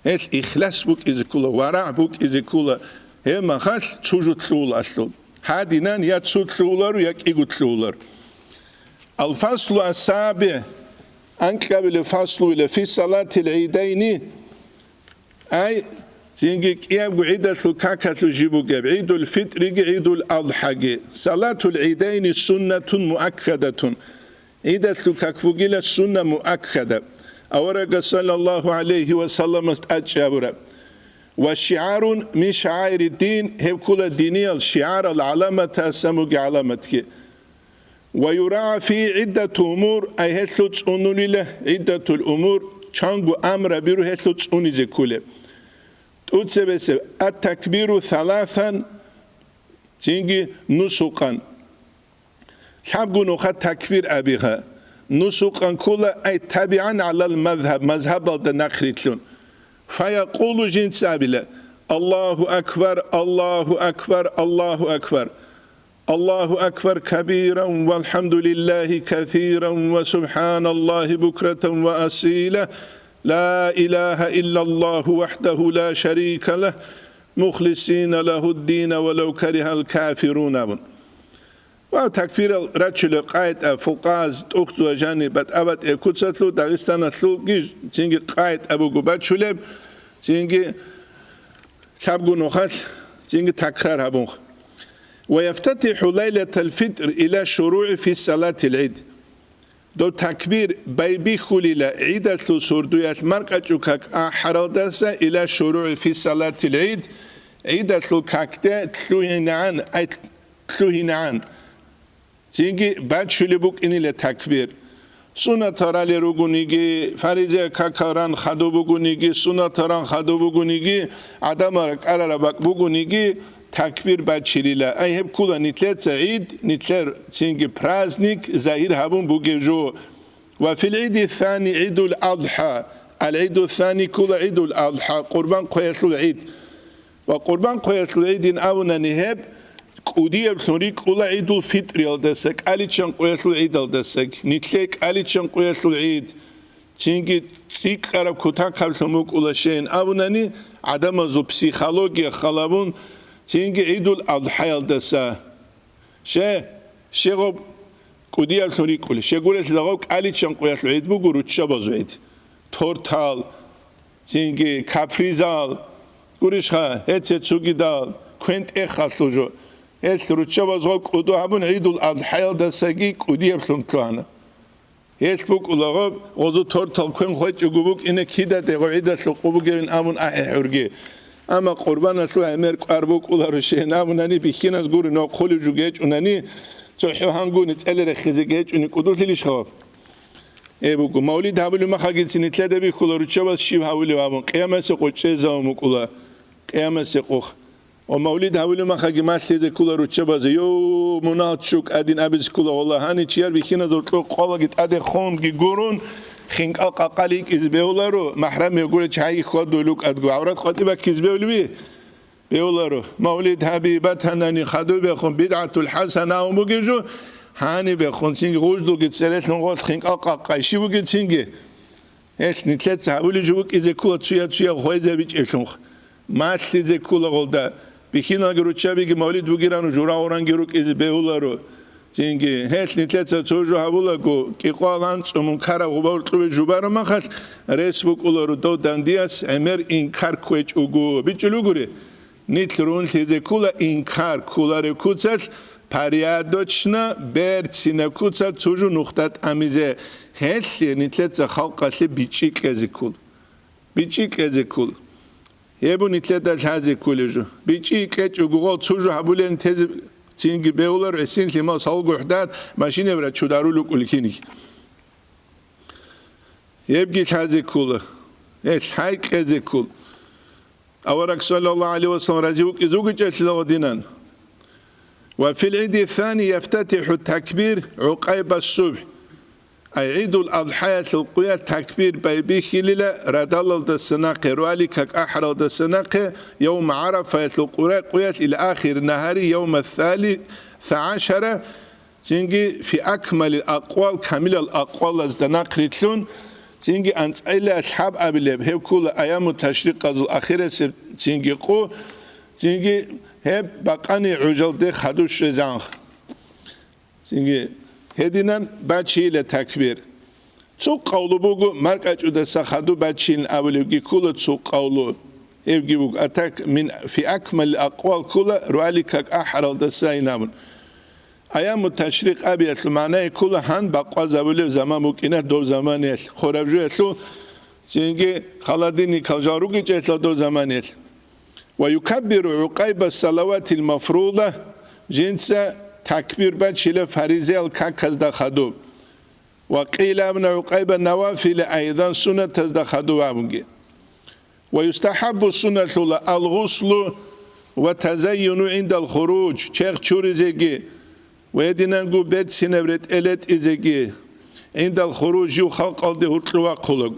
هل إخلاص بوك إذا كله ورع بوك إذا كله هم خال تشوج تلول أصل هادينان يا تشوج تلولر ويا كيجو تلولر الفصل السابع أنك قبل الفصل إلى في صلاة العيدين أي زينجي كياب عيد الكاكا تجيبو جاب عيد الفطر عيد الأضحى صلاة العيدين سنة مؤكدة عيد الكاكا سنة مؤكدة أورق صلى الله عليه وسلم استأجابر والشعار من شعائر الدين هي كل الدينية الشعار العلامة تسمى علامتك ويراعى في عدة أمور أي هتلوت أنولي عدة الأمور شانغو أمر بيرو هتلوت أنيزي كله تسبب التكبير ثلاثا تيجي نسقا حبغو نخا تكبير أبيها نسقا كلها أي تابعا على المذهب مذهب النخريتلون فيقول جنس أبلا الله أكبر الله أكبر الله أكبر الله أكبر كبيرا والحمد لله كثيرا وسبحان الله بكرة وأصيلا لا إله إلا الله وحده لا شريك له مخلصين له الدين ولو كره الكافرون وتكفير رجل قائد فوقاز أختو جانبت أبد إكوتسلو داغستان أتلو تينجي قائد أبو قبات شلب تينجي سابقو نوخات تينجي تكرار هبونخ ويفتتح ليلة الفطر إلى شروع في صلاة العيد دو تكبير بيبي خليل عيدة سردويات مركة كاك أحرال درسة إلى شروع في صلاة العيد عيدة كاكتا تلوهنعان أي تلوهنعان تيجي بعد شلبوك إني لتكبير سنة ترى لرجونيجي فريزة كاكران خدو بجونيجي سنة ترى خدو بجونيجي عدم رك على ربك بجونيجي تكبير بعد شليلا أي هب كولا نتلت سعيد نتلر تيجي برازنيك زهير هبون بوجيجو وفي العيد الثاني عيد الأضحى العيد الثاني كولا عيد الأضحى قربان قياس العيد وقربان قياس العيد أونا نهب قودية بسوريك كولا عيد الفطر يلدسك أليشان قياس العيد يلدسك نتلك أليشان قياس العيد تيجي تيك عرب كتاك هالسموك ولا شيء أوناني عدم زو بسيخولوجيا خلابون تيجي عيد الأضحى يلدسا شغب قودية بسوريك ولا شغولة لغوك أليشان قياس العيد بقولوا تشابزويد تورتال تيجي كابريزال قريشها هتسوجيدال كنت إخاصوجو هل تروتشابزغو قدو هبون عيد الأضحى يلدساجي قودية بسمتوانا يسبوك لغاب وزو تورتال كن خويت يقبوك إنك هيدا تغويدا سقوبوك من أمون أحرقي أما قربان سو أمريك أربوك ولارشي ناموناني بخيناز قوري ناقولي جوجيج وناني سوحيو هنگو نتقل رخيزيجيج وني قدو تليش خواب بوكو مولد هبولي ما خاقيد سنتلادا بي خلارتشابز شيب هبولي وابون قيامة سقوط شي زاوموك ولا قيامة سقوخ ومولد هبولي ما خاقي ماتليزي خلارتشابز يو منات شوك أدين أبز كلا والله هاني چيار بخيناز ورطلو قالاقيت أدي خونگي قرون خينك القاقاليك إزبيولارو محرم يقول چهاي خواد دولوك أدقو عورات خاطبك كزبيولي بي بيولارو مولد حبيبت هناني خدو بيخون بدعة الحسنة ومجيجو هاني بيخون سينجي غوجدو قد سريتلون غوز خينك القاقايشي وقد سينجي هيش نتلت سحبولي جوك إذا كولا تسويا خويزة بيج إشونخ ماتلي إذا كولا غولدا بخينا جرو تشابي مولد وجيرانو جورا أوران جروك إذا بيولارو تينجي هيش نتلت سوجو هبولاكو كي قالان سمون كارا غبار طلب جبارو ما خش ريسبوك أولارو دو داندياس أمر إنكار كويج أوجو بيجلوجوري نتلرون تيزي كولا إنكار كولا ركوتش پریادوچنا برچینه کوچه توجو نقطت امیزه هستی نیتلت خالق اصلی بیچیک ازیکول بیچیک ازیکول یه بو نیتلت از هزیکولی جو بیچیک ازیکول توجو هبولن تز تینگی بیولر اسین لیما سال گوهداد ماشینه برای چودارو لوکولکینی یه بگیش هزیکوله هست هایک ازیکول اورک صلی الله علیه و سلم رزیوک ازوگی چه سلاغ دینن وفي العيد الثاني يفتتح التكبير عقيب الصبح أي عيد الأضحى القوية تكبير بيبيخ ليلة ردال السناق روالك أحرى السناق يوم عرفة القوية إلى آخر نهار يوم الثالث عشر تنجي في أكمل الأقوال كامل الأقوال الزناق ريتلون تنجي أنت إلى أصحاب أبليب هي كل أيام التشريق الأخيرة تنجي قو تنجي هي بقاني عجل دي خدوش رزانخ تنجي هدينا باتشيل تكبير تسوق قولو بوغو مركز أدسا خدو باتشيل أوليوغي كل تسوق قولو يبقي بوغ أتاك من في أكمل الأقوال كل روالك أحرى دسا ينامون أيام التشريق أبيت المعنى كل هن بقوا زبولي زمان ممكنه دو زمان يل خوربجو يتلو تنجي خلاديني كالجاروغي يتلو دو زمان يل ويكبر عقيب الصلوات المفروضة جنس تكبير باتشيل فريزي الكاكز دا خدو وقيل من عقيب النوافل أيضا سنة تزدا خدو وابنجي ويستحب السنة الغسل وتزين عند الخروج شيخ تشوريزيجي ويدينانغو بيت سينبرت إلت إزيجي عند الخروج يو خلق الدي هرطلوا قلق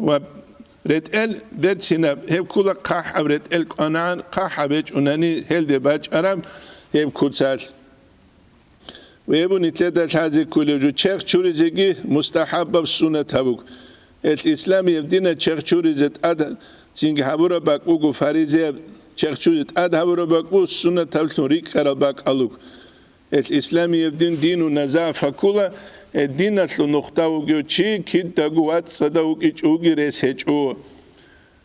ورد إل بيت سينب هيب كل قاح أبرد إل قنان قاح أبيج أناني هل دي باج أرام هيب كتسال ويبو نتلدت هذه كل جو شيخ تشوريزيجي مستحب بسنة تبوك الإسلام يبدينا شيخ تشوريزت أد سينغ هبورا باقوغو فاريزي شيخ تشوريزت أد هبورا باقو سنة تبلتون ريك أرباك ألوك الإسلام يبدين دين ونزافة كلها الدين أصل نقطة وجوتشي كيد دعوات صدق إيجوجي رسهجو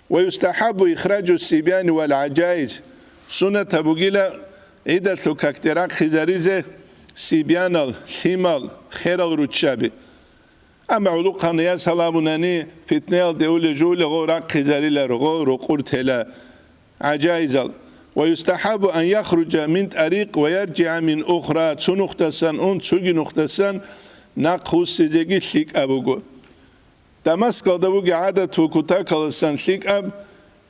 ويستحب إخراج السبيان والعجائز سنة تبوغيلا إذا سكاكتراك خزاريزه سبيان الحمال خير الرتشابي أما علوقا نيا سلاموناني فتنة الدولة جولة غوراك خزاريلا رغو رقورتلا عجائز ويستحب أن يخرج من طريق ويرجع من أخرى تنختسن أن تسوغي نختسن نقص سيجي شيك أبوغو دمسك دبوغي عادة وكتاك لسن شيك أب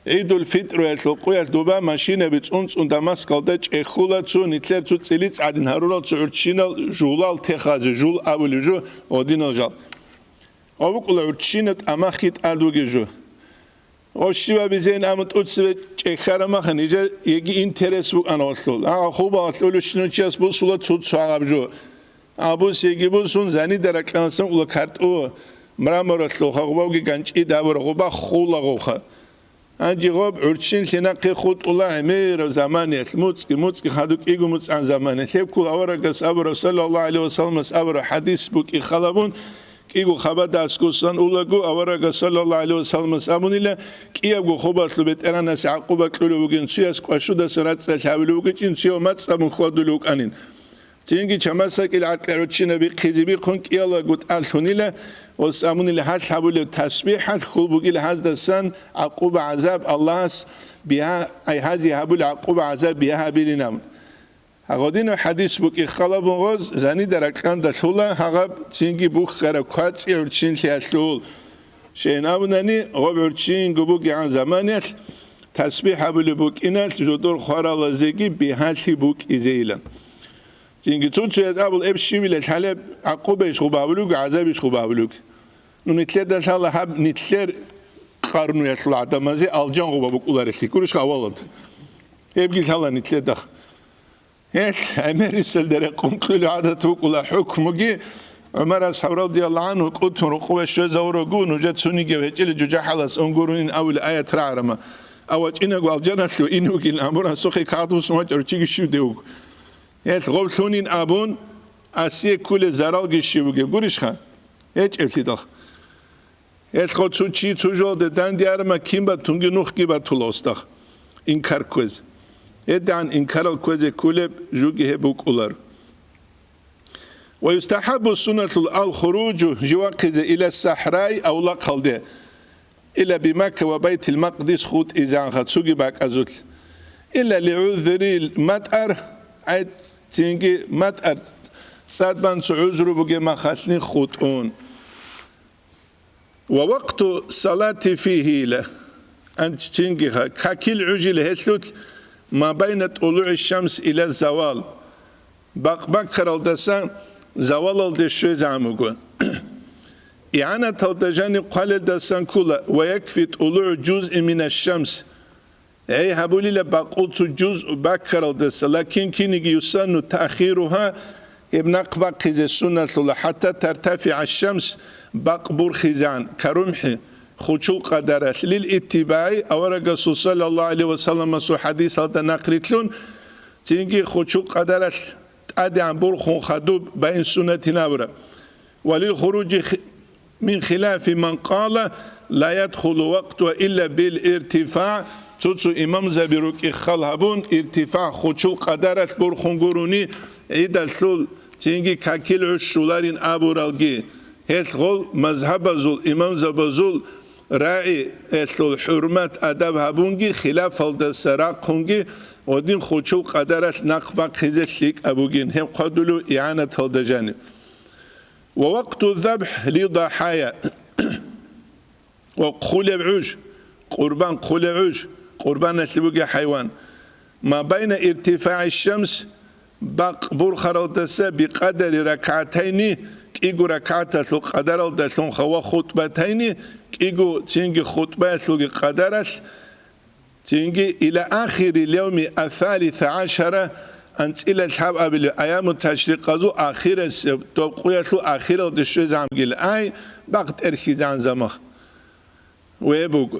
عيد الفطر ويتلقوا دوبا ماشينة بتونس دمسك دج إخولة تو نتلر تو تسليت عدن هرولا تعرشينا جولال تخاز جول أولي جو ودين الجال أبوك العرشينة أماخيت أدوغي جو وشيبا بزين أمت أتسوي چخارا ما خنيجا يجي إنترس بوك أنا أصل خوب أصلو شنو چیز بوسولا تود سواب جو أبوس يجي بوسون زني درك لانسان ولا كارت أو مرامر أصلو خوبا وجي كانش إدابر خوبا خولا خوخا أنجي خوب عرشين لناقي خود الله عمير زمانه موتسكي خدوك إيجو موتس عن زمانه شيب كل أورقس أبر صلى الله عليه وسلم أبر حديث بوك إخلابون كيغو خبا داسكوسان اولغو اورغا صلى الله عليه وسلم سامونيلا كيغو خوباسلو بترانا سعقوبا كلوغين سياس قشو دسرات سحابلوغين سيو ماتسام خودلوغ انين تينغي چماساك العقلوچينا بخيزبي كون كيالا غوت الثونيلا وسامونيلا حسابلو تسبيح خلبوغيل حزدسان عقوبه عذاب الله بها اي هذه حبل عقوبه عذاب بها بينام هغادين حديث بوك خلابون غوز زني دركان دشولا هغاب تينغي بوخ كراكوات يرچين شياشول شيناوناني غوبرچين غبوك عن زمانيت تسبيح بلو بوك انات جودور خورا لزيغي بهالي بوك ازيلا تينغي توتسو ابل ابشيبل الحلب عقوبه شغبابلوك عذاب شغبابلوك نو نتلد الله هب نتلر قارنو يطلع دمازي الجان غبابوك اولارشي كورش خاولد يبقي الله نتلد أمير سلدر قنقل عادتك ولا حكمك عمر أصحاب رضي الله عنه قلت رقوة شزورقون وجد سنيك وهجل جوجا حلس انقرون أول آية رعرما أوج إنك والجنة شو إنك الأمر سخي كعدو سمعت أرتيك شو ديوك غول سنين أبون أسيه كل زرال شو قولش خان هيك أفليدخ خود سو چی تجول دادن دیارما کیم با تونگی نخ کی با تلاستخ إنكار كوز يدعن إنكار الكوز كله جوجه بوكولر ويستحب السنة الخروج جواكز إلى الصحراء أو لا قلده إلا بمكة وبيت المقدس خود إذا خد سوجي باك أزول إلا لعذر المطر عيد تينجي مطر سادبان سعذر بوجي ما خاتني خطون ووقت صلاة فيه له أنت تينجي كاكل عجل هتلوت ما بين طلوع الشمس إلى الزوال بكر الدسان زوال الدشوي زعموكو إعانة الدجاني قال الدسان كله ويكفي طلوع جزء من الشمس أي هبولي لبقوت جزء بكر الدسان لكن كيني يسن تأخيرها ابنقبق خزي السنة حتى ترتفع الشمس بقبور خزان كرمح خشول قدرات للاتباع أورق صلى الله عليه وسلم سو حديث هذا نقريتلون تيجي خشول قدرات أدي عن برخون خدوب بين سنة نابرة وللخروج من خلاف من قال لا يدخل وقت إلا بالارتفاع تتسو إمام زبيروك إخالهبون ارتفاع خشول قدرات برخون قروني إذا سول تيجي كاكيل عشولارين أبورالجي هالغول مذهب زول إمام زبزول رأي الحرمات أدب هبونجي خلاف الدسراق هونجي ودين خشول قدرات نقبق خزشيك أبوجين هم قدلوا إعانة الدجانب ووقت الذبح لضحايا وقول عوج قربان قول عوج قربان اللي حيوان ما بين ارتفاع الشمس بقبور خرالدسة بقدر ركعتين كيغو ركعتا سو قدر الدسون خوا خطبتين كيغو تنجي خطبة سو قدرش تنجي إلى آخر اليوم 13 أنت إلى الحب قبل أيام التشريق قزو آخر توقيا سو آخر الدشو زعمجيل أي بقت إرخيزان زمخ ويبوغ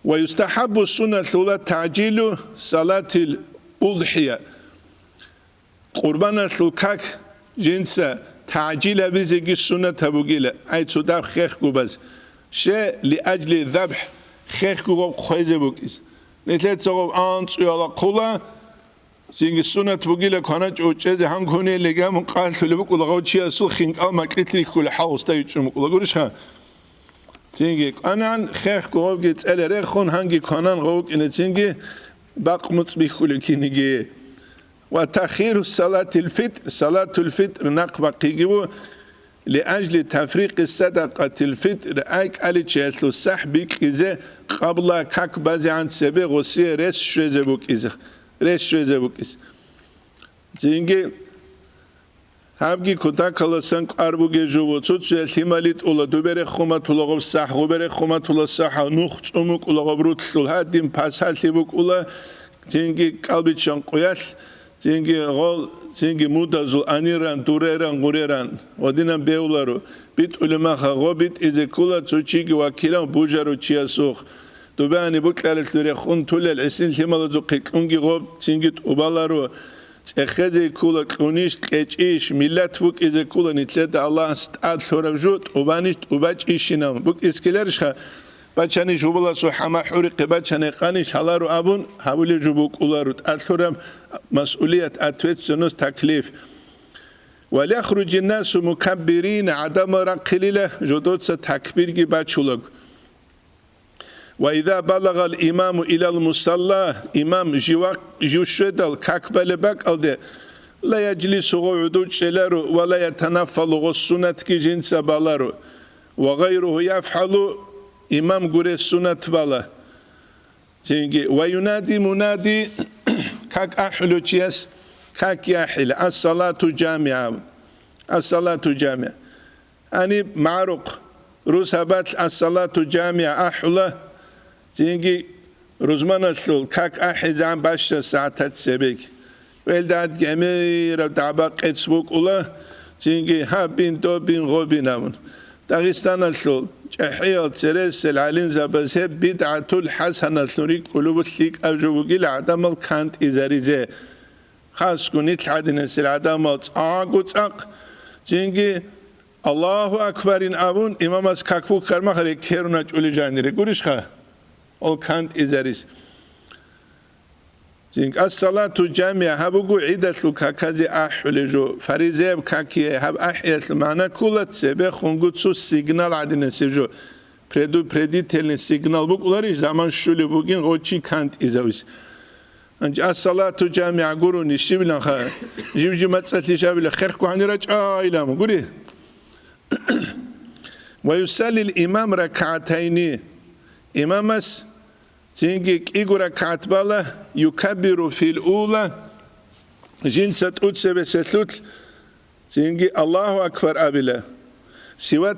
ويستحب السنة سولا تعجيل صلاة الأضحية قربان سوكاك جنسة تعجيل بزيجي السنة تبوغيلة أي تصدق خيخ كوباز شيء لأجل الذبح خيخ كوب خويزة بوكيز نتلت سوغب آنس يالا قولا زيجي السنة تبوغيلة كانت اوچيزي هنگوني لغا من قاسو لبوك ولغاو چيا سو خينك آل مكلتري كل حاوس دا يچمك ولغورش ها زيجي أنان خيخ كوب جيت ألي ريخون هنگي كانان غوك إنه زيجي باق مطبخ كولكينيجي وتأخير صلاة الفطر نقبة قيجبو لأجل تفريق الصدقة الفطر أيك على تشيسلو سحبي كذا قبل كاك بازي عن سبي غسي ريس شوزة بوكيز زينجي هابجي كتا كلاسنك أربوجي جوو تسوي الحماليت ولا دوبره خمات ولا غب صح غبره خمات ولا صح نخت أمك ولا غبروت سول هادين باسال تبوك ولا زينجي قلبي شنقياش زينجي غول زينجي مودازول أنيران دوريران غوريران ودينام بيولارو بيت علماء خا بيت إذا كلا تشيجي وكيلان بوجارو تشيا سوخ دوباني بكلا لتوري خون تولا الإسين حمال زو قيقونجي غوب زينجي تقبالارو تأخذي كلا كونيش كيش ملت بوك إذا كلا نتلد الله استعاد سوربجوت وبانيش وباج إيشينام بوك إسكيلرش خا بچاني جوبلا سو حما حرق بچاني قانيش حلارو أبون حولي جوبوك أولارو تأثرم مسؤولية أتويت سنوس تكليف وليخرج الناس مكبرين عدم رقليله جدود ستكبير جي بچولوك وإذا بلغ الإمام إلى المصلى إمام جوشدل كاكبل بك ألده لا يجلس غعدود شلارو ولا يتنفل غصونة كي جنس بالارو وغيره يفعل إمام قرى السنة بالا وينادي منادي كاك أحلو تيس كاك يحل الصلاة جامعة أني معروق رسبات الصلاة جامعة أحلى تيجي رزمان السول كاك أحزان باشا ساعتات سبيك ويلداد جميرة دعباق اتسبوك الله تيجي هابين دوبين غوبين أمون داغستان السول جحيل ترس العلين زبزه بدعة الحسنة سنوري قلوب الثيق أبجوبوكي لعدم الكانت إزاريزه خاص كونيت العدن العدم التعاق تيجي الله أكبرين أبون إمام أسكاكبو كرمخري كيرونا جولي جانيري قوليش خا الكانت إزاريز الصلاة جامعة هبوغو عيدة كاكازي أحولجو فريزيب كاكي هب أحيات معنا كولت سبه خونغو تسو سيجنال عدين سيبجو predی تلن سيجنال بوك ولاريش زمان شولي بوغين غوچي كانت إزاويس انج الصلاة جامعة قولو نشي بلان خا جيب متسات لشابي خيركو عني راج إلامو قولي ويسالي الإمام ركعتين إمامس تنجي إيجورا كاتبالا يكبر في الأولى جنسة أتسبة ستلوت تنجي الله أكبر أبلا سوى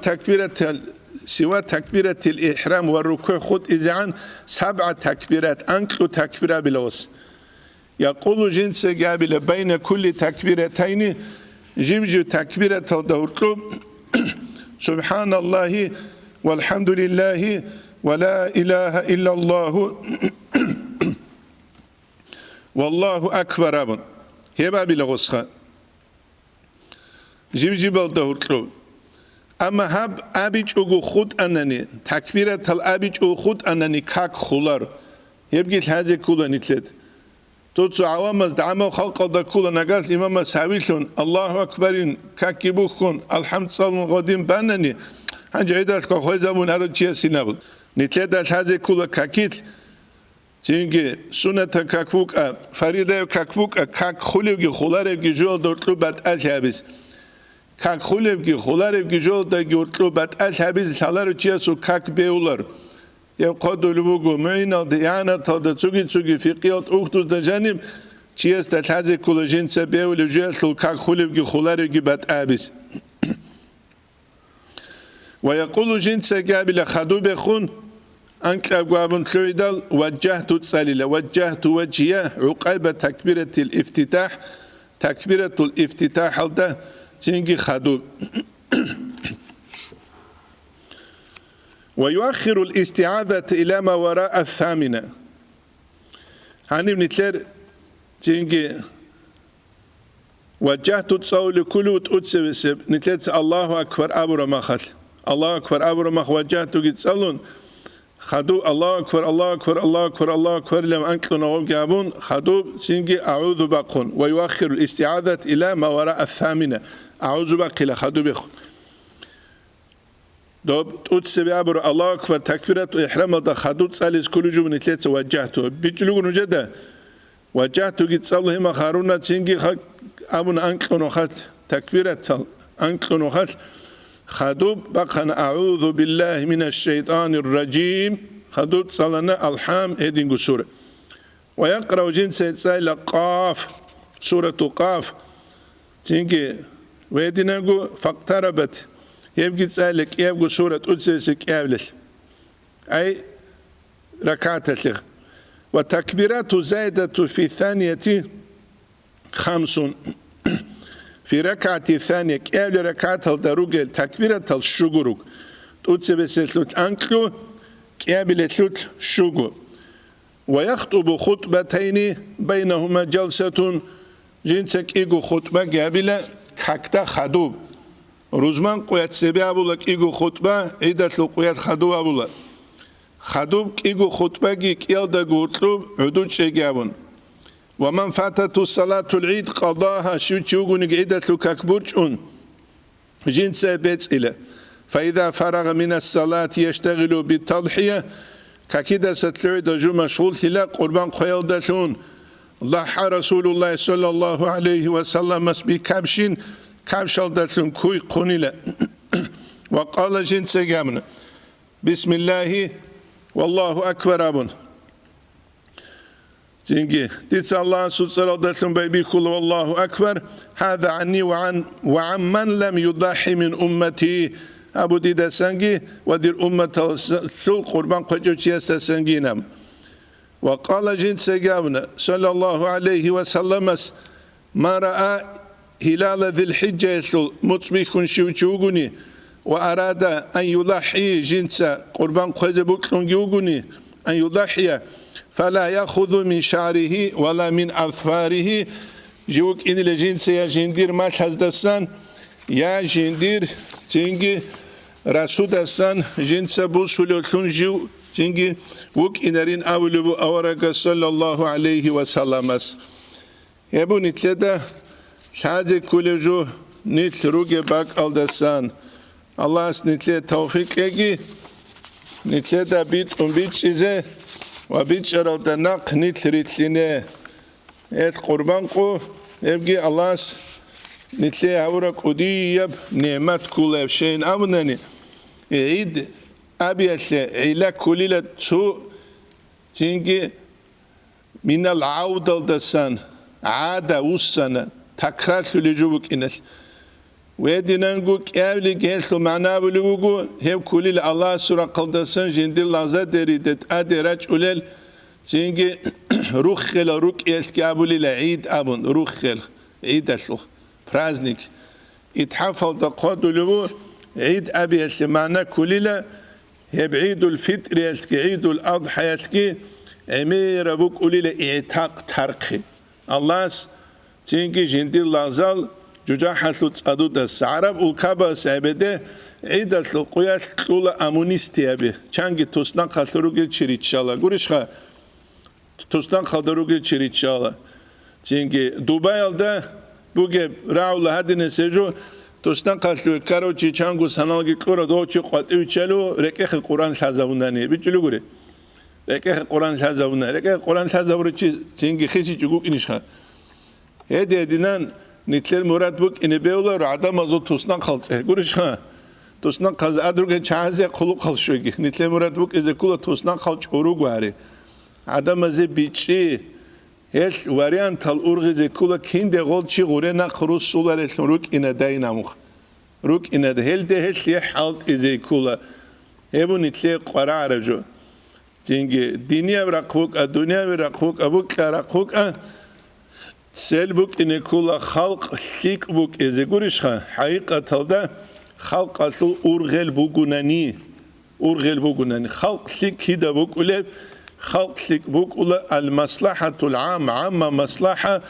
تكبيرة الإحرام والركوع خد إذعان 7 تكبيرات أنكلو تكبيرة بلوس يقول جنسة قابلة بين كل تكبيرتين جمجو تكبيرة الدورتلو سبحان الله والحمد لله ولا إله إلا الله والله أكبر أبن هبا بلغسخة جمجو بالدورتلو أما هب أبيج أغو خود أنني تكبيرة الأبيج أغو خود أنني كاك خولار يبقى هذه كولا نتلت توتسو عوامز دعما خلق دا كولا نقاس إماما ساويلون الله أكبرين كاك يبوخون الحمد صلى غدين بانني هنجا عيدات كخوزامون هذا جيه سينابل نتلت هذه كولا كاكيت تنجي سنة كاكبوك فريدة كاكبوك كاك خوليوغي خولاريوغي جول دورتلو بات ألهابس كاك خوليوغي خولاريوغي جول دورتلو بات ألهابس شالارو جيسو كاك بيولار يقعدوا لبوغو معينة ديانة تادا تسوغي في قياد أختوز دا جانب چيز دا تحازي كولا جنسة بيولي جيسو كاك خوليوغي خولاريوغي بات أبس ويقول جنسة قابلة خدو بخون أنك أقوابن تلويدال وجهت تساليلا وجهت وجهية عقيبة تكبيرة الافتتاح تكبيرة الافتتاح هذا تنجي خدو ويؤخر الاستعاذة إلى ما وراء الثامنة هاني بنتلر تنجي وجهت تصول كله تؤتسب نتلت الله أكبر أبو رمخل الله أكبر أبو رمخ وجهت تسألون خدو الله أكبر الله أكبر الله أكبر الله أكبر لما أنكلوا نوم جابون خدو تنجي أعوذ بقون ويؤخر الاستعاذة إلى ما وراء الثامنة أعوذ بقى خدو بخون دوب تؤتسب أبو الله أكبر تكبيرة إحرام دا خدو تسأليس كل جو من تلت وجهته بيجلوغ نجده وجهته تسأله ما خارونا تنجي أبو أنكلوا نوخت تكبيرة أنكلوا نوخت خدوب بقنا أعوذ بالله من الشيطان الرجيم خدوب صلنا الحام هدينغو سورة ويقرأ جنس يتسأل قاف سورة قاف تنجي ويدينغو فاقتربت يبقى تسألك يبقى سورة أدسسك يابلس أي ركعة لغ وتكبيرات زائدة في الثانية 5 في ركعة الثانية كابل ركعة الدروجل تكبيرة الشجرك تؤتسبسلت أنكلو كابل تلت شجر ويخطب خطبتين بينهما جلسة جنسك إيجو خطبة قابلة كاكتا خدوب روزمان قويت سبي أبولك إيجو خطبة عيدت لقويت خدوب أبولك خدوب إيجو خطبة كيال دا قوتلوب عدود شيقابون ومن فاتت الصلاة العيد قضاها شو تشوغون قيدت لكاكبوچون جنسة بيت إلى فإذا فرغ من الصلاة يشتغل بالتضحية كاكيدا ستلعي دجو مشغول تلا قربان قيال دشون ضحى رسول الله صلى الله عليه وسلم بكبشين كبشال دشون كوي قنيلة وقال جنسة قامنا بسم الله والله أكبر أبن تنجي ديت الله سوتسر دشون بيبي كل والله أكبر هذا عني وعن من لم يضحي من أمتي أبو ديدا سنجي ودير أمة سل قربان قجو تيسا سنجينام وقال جنس قابنا صلى الله عليه وسلم ما رأى هلال ذي الحجة يسل مطبخ شوچوغني وأراد أن يضحي جنس قربان قجو بكرنجوغني أن يضحي فلا يأخذ من شعره ولا من أظفاره جوك إن الجنس يا جندير ما تحزدسان يا جندير تنجي رسودسان جنس بوسولوتون جو تنجي وك إنرين أولو أورق صلى الله عليه وسلم يبو نتلدا شهازي كل جو نتلروغي باك ألدسان الله نتلدا توفيق يجي نتلدا بيت بيت شيزي وبيت شرالدا ناق نتلريتليني ات قربانكو يبقي الله نتلي أورق أديب نعمت كل شيء أمنني عيد أبيت عيلة كليلة سو تيجي من العودة دسان عادة وسنة تكرار لجوبك إنس ويدينانغو كأولي جهلو معنا بلوغو هم كل الله سورة قلدسان جند الله زادريدت أدراج أولل تيجي روخل روك يسكابولي لعيد أبون روخل عيد أشلو برازنيك يتحفل دقات لو عيد أبي يسكي معنا كل هب عيد الفطر يسكي عيد الأضحى يسكي أمير أبوك أولي لإعتاق ترقي الله تيجي جند الله زال جوجا حسوت أدود السعرب والكابا سعبده عيد القياس كلا أمونيستي أبي چانگي توسنا خالدروگي چريت شالا گورشخا توسنا خالدروگي چريت شالا چانگي دبي alda بوگه راولا هدين سجو توسنا خالدو كارو چي چانگو سنالگي كورا دوچي قاتوي چلو ركخ قرآن شازاونداني بيچلو گوري ركخ قرآن شازاونداني ركخ قرآن شازاوري چانگي خيسي چوگوك إنشخا هدي دينان نتلر مراد بوك إن بيولا رعدا مازو توسنا خالص گورش ها توسنا خالص أدرك چهازه خلق خالص شوگی نتلر مراد بوك إذا كولا توسنا خالص أورو غاري عدا مازه بيچي هل واريان تال أورغ إذا كولا كين ده غول چي غوري نخروس سولار اسم روك إنا داي ناموخ روك إنا ده هل ده هل حالت إذا كولا هبو نتلر قرار رجو زنگي دنيا برقوك الدنيا برقوك أبوك رقوك سلبك إن كل خلق شيك بوك إذا قريشها حقيقة تلدا خلق أصل أورغل بوجناني خلق شيك كده بوك ولا خلق شيك بوك ولا المصلحة العامة عامة مصلحة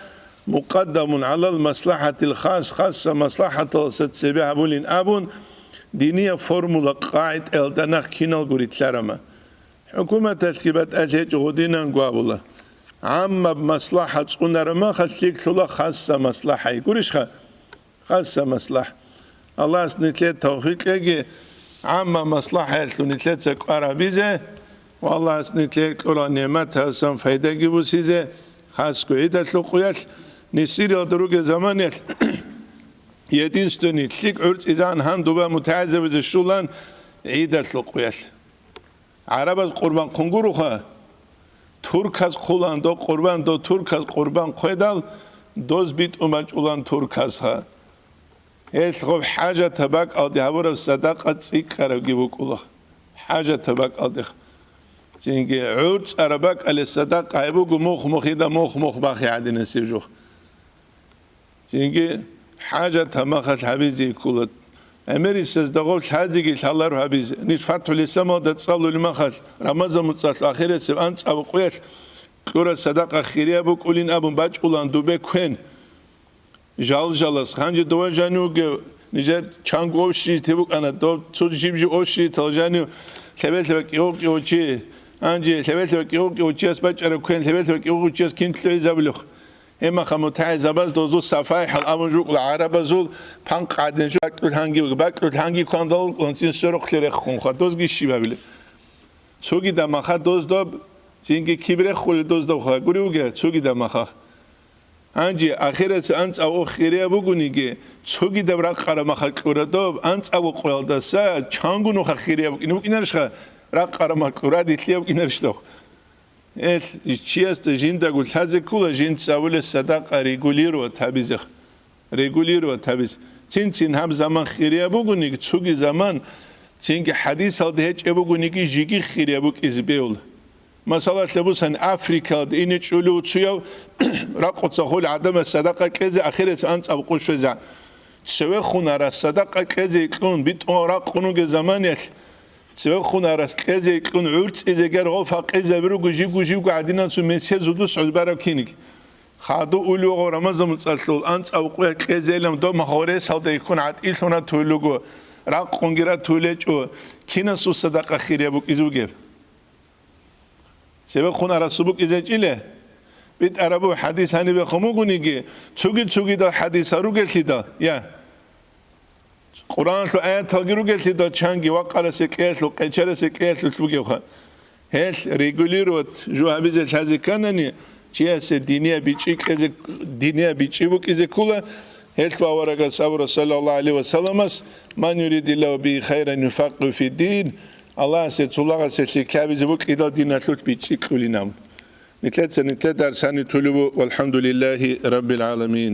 مقدم على المصلحة خاصة مصلحة ستسبيها بولين أبون دينية فورمولا قاعد الدناخ كينال قريت سرما حكومة تسكيبات أجهج غدينا نقابله عامة بمصلحة تقول ما خليك تلا خاصة مصلحة يقولش خاصة مصلحة الله سنتلت توفيق يجي عامة مصلحة سنتلت سكارا بيزه والله سنتلت كل نعمتها سن فايدة جبوسيزه خاص كويدا سلوكيات نسير يدروج زمانه يدين ستونيت ليك عرس إذا هم دوبا متعذب الشولان عيدا سلوكيات عرب قربان قنقروها ترکاز خولان دو قربان دو ترکاز قربان قیدال دوز بیت اومج اولان ترکاز ها هیچ خوب حاجه تباک آدی هوار صداقت سی کرگی بکوله حاجه تباک آدی زینگی عود عربک علی صداق عیبو گو مخیدا مخ باخی عادی نسیب جو زینگی حاجه تماخش حبیزی کولت أمري سيدغول حاجة الله روح بيز نيش فتح الإسلام ده تصلوا لمخش رمضان متصل آخره سب أنت أبو قياس كورة صدقة خيرية بقولين أبو باج أولان دوبه كون جالس خانج دوا جانو نجار چانگ اوشی تبوك أنا دو صوت جيبجي اوشي تلجانو ثبت يوك يوشي أنجي ثبت يوك يوشي أسباج أرو كون ثبت يوك يوشي كنت لي زبلخ إما خموتاي زباز دوزو صفايح الأمجوك العرب زول بانك عدن شو باكل هنگي كاندول لانسين سرق لرخ كون خا دوز گيشي بابل سوگي دماخا دوز دب زينگي كبره خول دوز دب خا گوريوگه سوگي دماخا انجي اخرت انت او خيريا بگونيگه سوگي دبرق قرمخا قورا دب انت او قيالدسا چانگونو خا خيريا بگينو ينرش خا رق قرمخا قورا ديتليا بگينرش دو چیست جنده گل هزه کوله جند سوال صداقه رگوليرو تابیز چین هم زمان خیریه بگونی که چوگی زمان چین که حدیث هاده هیچ بگونی که جیگی خیریه بگ ازبیول مثلا لبوسن آفریقا اینه چولو چیو رقص خول عدم صداقه کز آخرت انت ابقوش فزع سوی خونه را صداقه کز کن بیت آرق خونو زمانیش سوى خونا راست كذا يكون عرس إذا جار غفا كذا بروق جيب قاعدين نسوا مسير زودوس على البراكينك خادو أولو رمضان متصل أنت أو قوي كذا لم دوم خورس هذا يكون عاد إلنا تولوجو راق قنجرة تولج أو كنا سو صدقة خير يبوك إزوجيب سوى خونا راست بوك إذا جيله بيت عربو حديث هني بخموجو نيجي تشوجي دا حديث أروجل كده يا قرآن شو آيات تغيروا قلت ده چانگي وقرا سكيس وقيشرا سكيس وشوكيوخا هل ريغوليروت جو هبيز الحازي كانني چياس دينيا بيچي كذا دينيا بيچي بو كذا كولا هل باورغا صبر صلى الله عليه وسلم من يريد الله به خيرا يفقه في الدين الله ستولغ سلكابزبو قيدا ديناتلوت بيتشي قولينام نتلت سنتلت درساني تلو والحمد لله رب العالمين